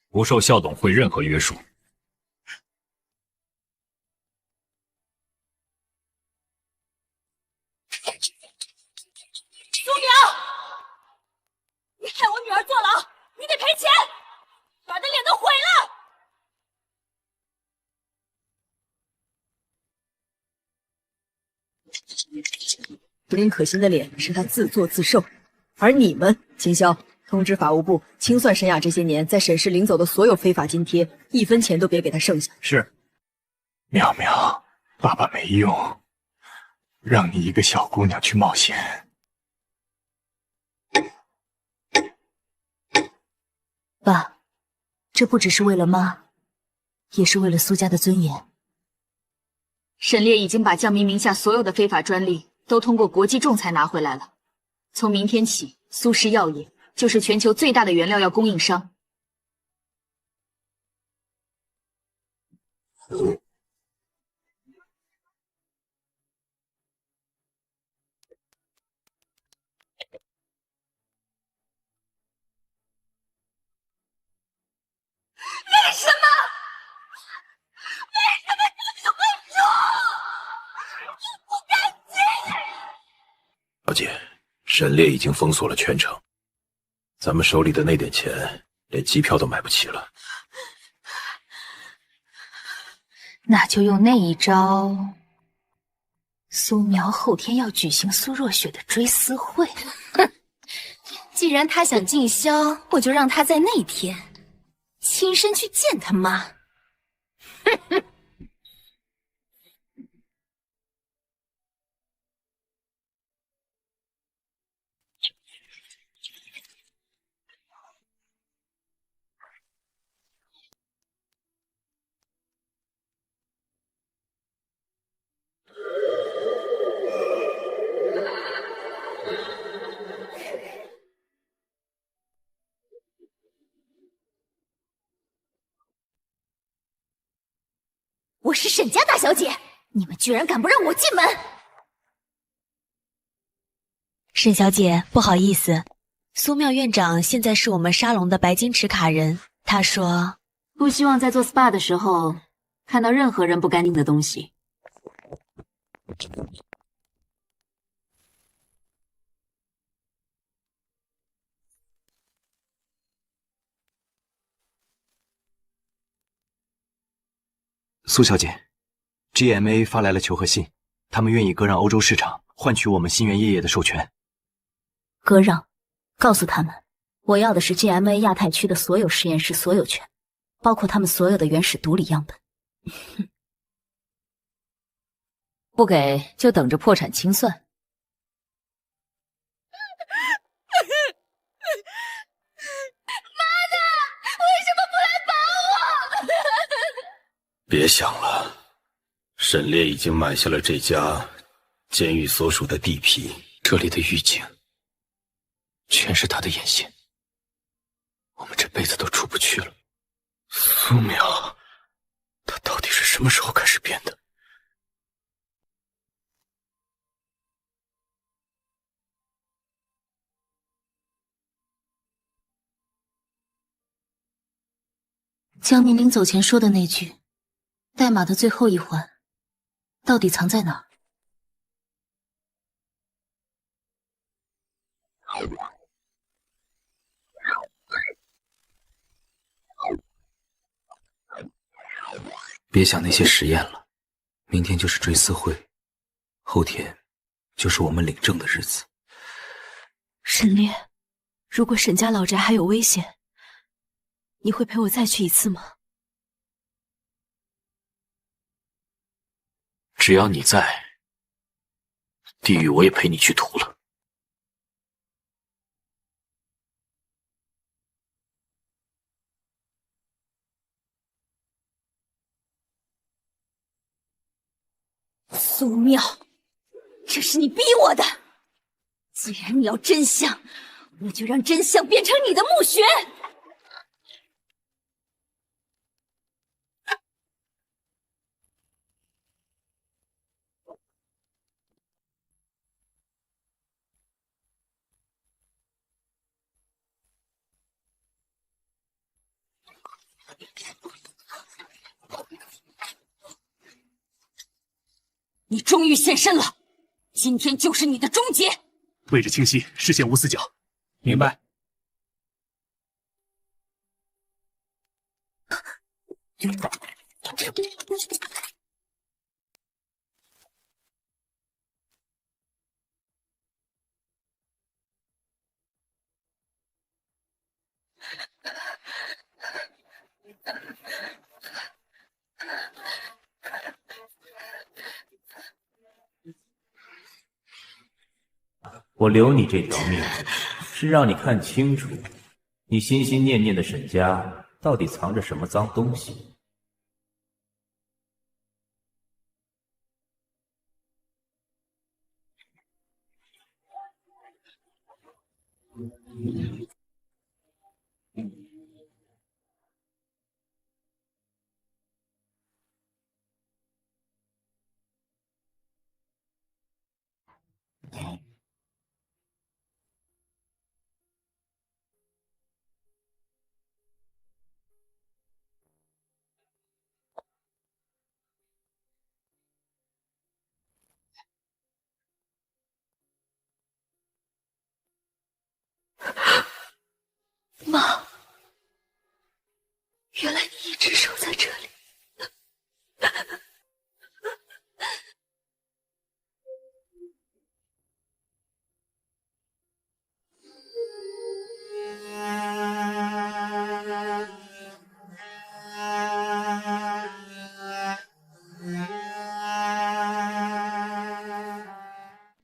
不受校董会任何约束。苏苗，你害我女儿坐牢，你得赔钱，女儿的脸都毁了。林可心的脸是她自作自受，而你们，秦霄，通知法务部清算沈雅这些年在沈氏领走的所有非法津贴，1分钱都别给她剩下。是。妙妙，爸爸没用，让你一个小姑娘去冒险。爸，这不只是为了妈，也是为了苏家的尊严。沈烈已经把江明名下所有的非法专利都通过国际仲裁拿回来了。从明天起，苏氏药业就是全球最大的原料药供应商。为什么？为什么就是会输？不干净！小姐，沈烈已经封锁了全城，咱们手里的那点钱，连机票都买不起了。那就用那一招。苏苗后天要举行苏若雪的追思会，哼！既然他想进销，我就让他在那天亲身去见他妈。哼哼。我是沈家大小姐，你们居然敢不让我进门！沈小姐，不好意思，苏妙院长现在是我们沙龙的白金持卡人，他说不希望在做 SPA 的时候看到任何人不干净的东西。苏小姐 ，GMA 发来了求和信，他们愿意割让欧洲市场，换取我们新源业的授权。割让，告诉他们，我要的是 GMA 亚太区的所有实验室所有权，包括他们所有的原始毒理样本。不给就等着破产清算。妈的，为什么不来保我？别想了，沈烈已经买下了这家监狱所属的地皮，这里的狱警全是他的眼线，我们这辈辈子都出不去了。苏苗，他到底是什么时候开始变的？江明临走前说的那句“代码的最后一环”，到底藏在哪儿？别想那些实验了，明天就是追思会，后天就是我们领证的日子。沈烈，如果沈家老宅还有危险，你会陪我再去一次吗？只要你在，地狱我也陪你去屠了。苏妙，这是你逼我的。既然你要真相，我就让真相变成你的墓穴。你终于现身了，今天就是你的终结。位置清晰，视线无死角。明白。我留你这条命，是让你看清楚，你心心念念的沈家到底藏着什么脏东西。妈，原来你一直守在这里。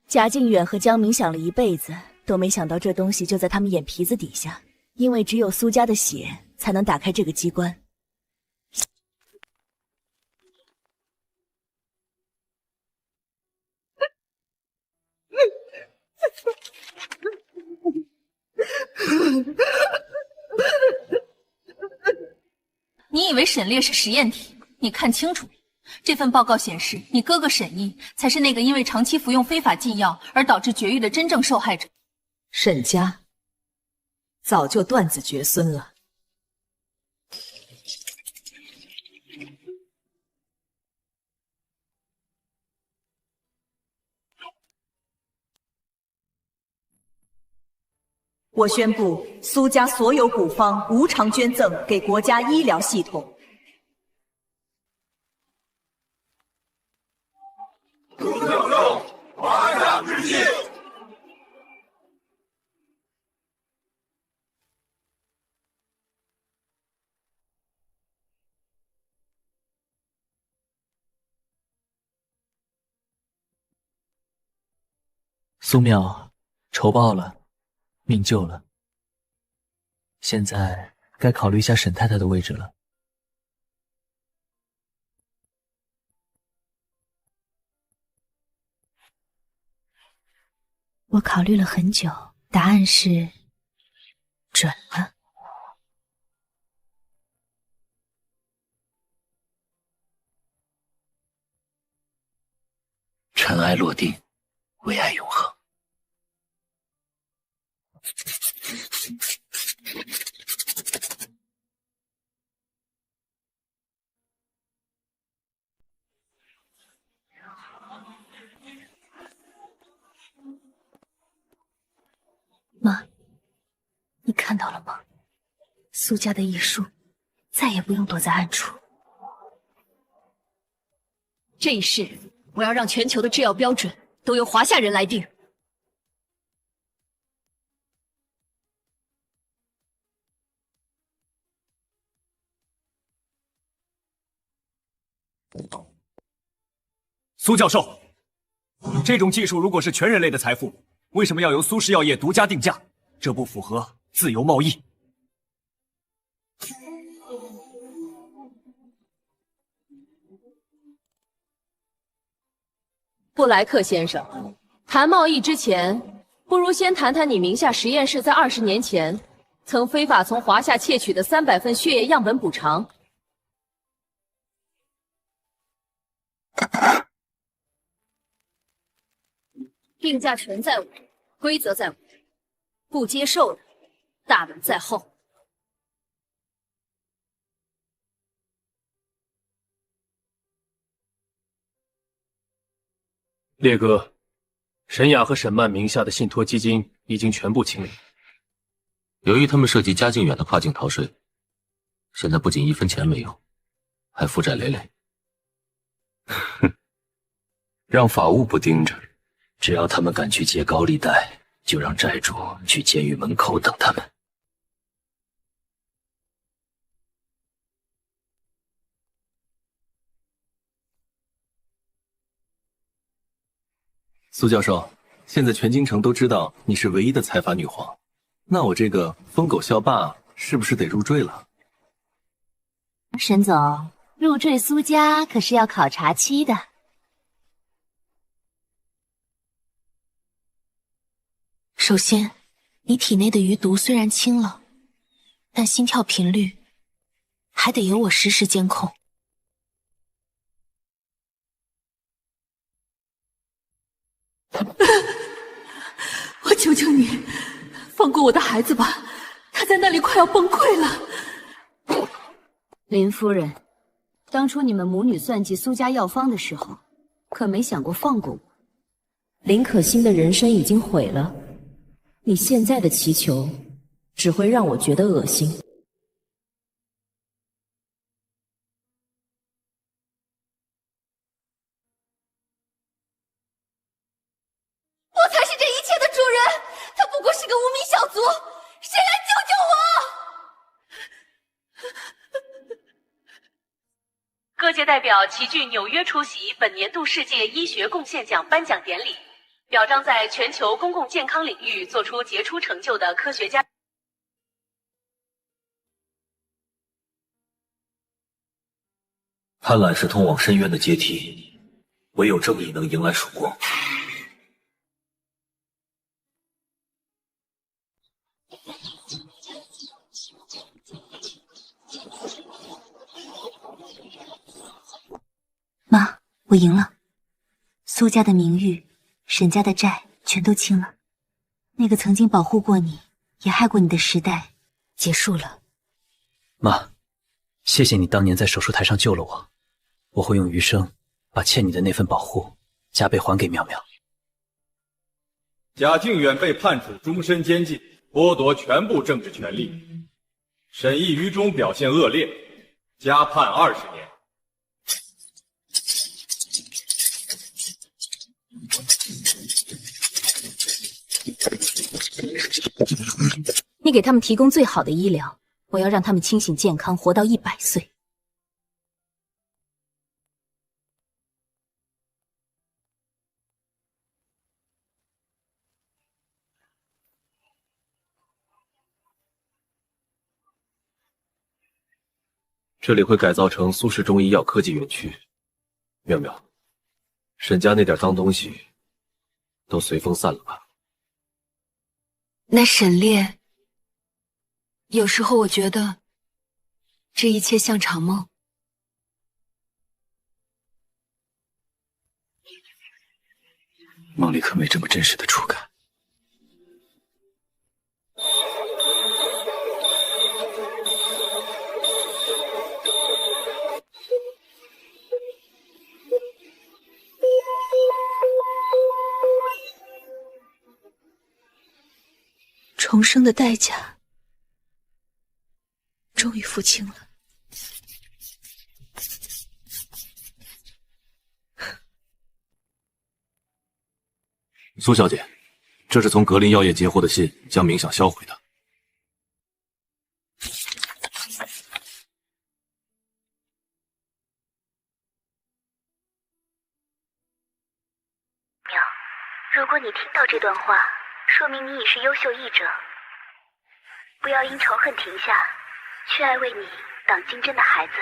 贾靖远和江明想了一辈子，都没想到这东西就在他们眼皮子底下，因为只有苏家的血才能打开这个机关。你以为沈烈是实验体？你看清楚了，这份报告显示，你哥哥沈毅才是那个因为长期服用非法禁药而导致绝育的真正受害者。沈家早就断子绝孙了。我宣布，苏家所有股方无偿捐赠给国家医疗系统。华夏之心。苏淼，仇报了，命救了。现在该考虑一下沈太太的位置了。我考虑了很久，答案是准了。尘埃落定，唯爱永恒。妈，你看到了吗？苏家的艺术再也不用躲在暗处。这一世，我要让全球的制药标准都由华夏人来定。苏教授，这种技术如果是全人类的财富，为什么要由苏氏药业独家定价？这不符合自由贸易。布莱克先生，谈贸易之前，不如先谈谈你名下实验室在20年前曾非法从华夏窃取的300份血液样本补偿。定价权在我，规则在我，不接受的，大门在后。烈哥，沈雅和沈曼名下的信托基金已经全部清零。由于他们涉及家境远的跨境逃税，现在不仅1分钱没有，还负债累累。让法务部盯着，只要他们敢去借高利贷，就让债主去监狱门口等他们。苏教授，现在全京城都知道你是唯一的财阀女皇，那我这个疯狗校霸是不是得入赘了？沈总，入赘苏家可是要考察期的。首先，你体内的余毒虽然轻了，但心跳频率还得由我实时监控。我求求你，放过我的孩子吧，他在那里快要崩溃了。林夫人，当初你们母女算计苏家药方的时候，可没想过放过我。林可欣的人生已经毁了，你现在的祈求只会让我觉得恶心。我才是这一切的主人，他不过是个无名小卒，谁来救救我？各界代表齐聚纽约出席本年度世界医学贡献奖颁奖典礼，表彰在全球公共健康领域做出杰出成就的科学家。贪婪是通往深渊的阶梯，唯有正义能迎来曙光。妈，我赢了，苏家的名誉，沈家的债全都清了，那个曾经保护过你，也害过你的时代结束了。妈，谢谢你当年在手术台上救了我，我会用余生把欠你的那份保护加倍还给苗苗。贾靖远被判处终身监禁，剥夺全部政治权利。沈毅于中表现恶劣，加判20年。你给他们提供最好的医疗，我要让他们清醒健康，活到100岁。这里会改造成苏氏中医药科技园区。妙妙，沈家那点脏东西都随风散了吧？那沈烈，有时候我觉得这一切像场梦。梦里可没这么真实的触感。重生的代价终于付清了。苏小姐，这是从格林药业截获的信，江明想销毁的。如果你听到这段话，说明你已是优秀译者。不要因仇恨停下，去爱为你挡金针的孩子。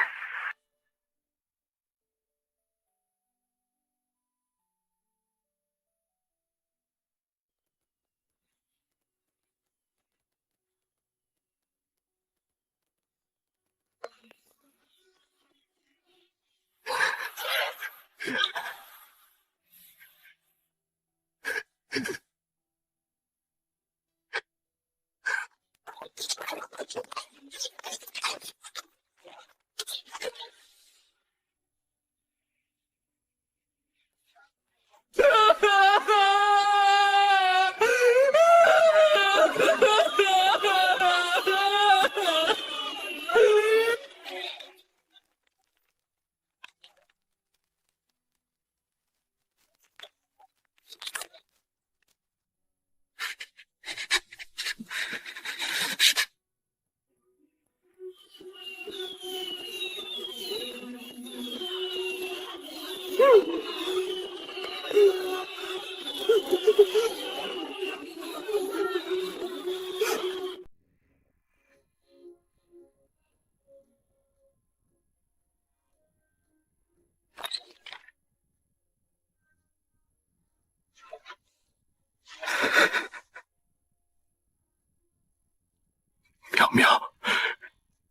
苗苗，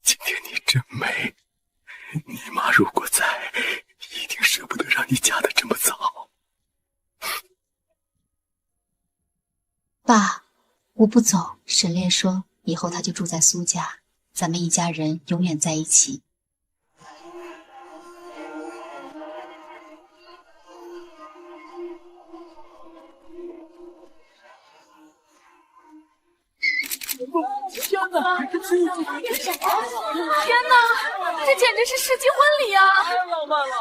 今天你真美，你妈如果在，一定舍不得让你嫁得这么早。爸，我不走。沈炼说，以后他就住在苏家，咱们一家人永远在一起。天哪！天哪！这简直是世纪婚礼啊！太浪漫了！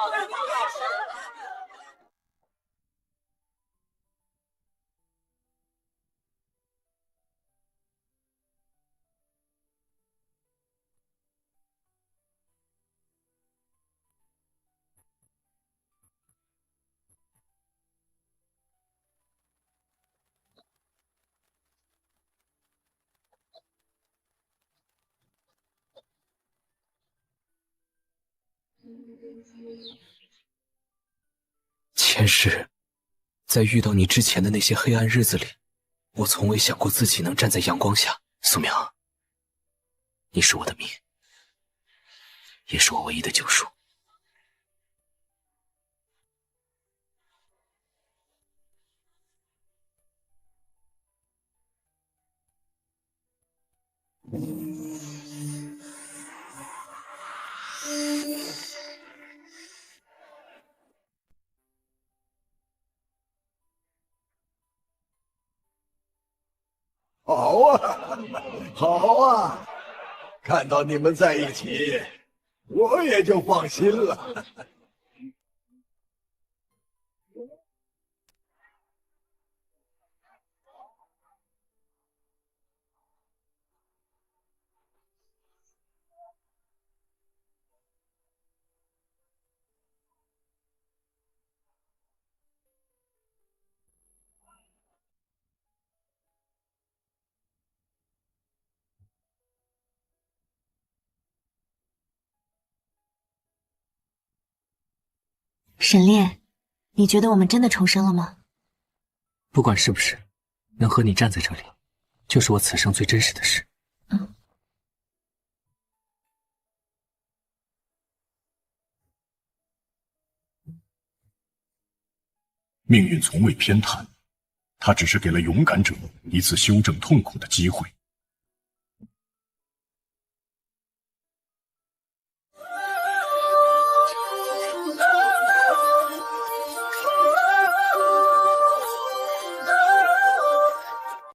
前世，在遇到你之前的那些黑暗日子里，我从未想过自己能站在阳光下。苏苗，你是我的命，也是我唯一的救赎。好啊，好啊，看到你们在一起，我也就放心了。沈炼，你觉得我们真的重生了吗？不管是不是，能和你站在这里，就是我此生最真实的事。命运从未偏袒，它只是给了勇敢者一次修正痛苦的机会。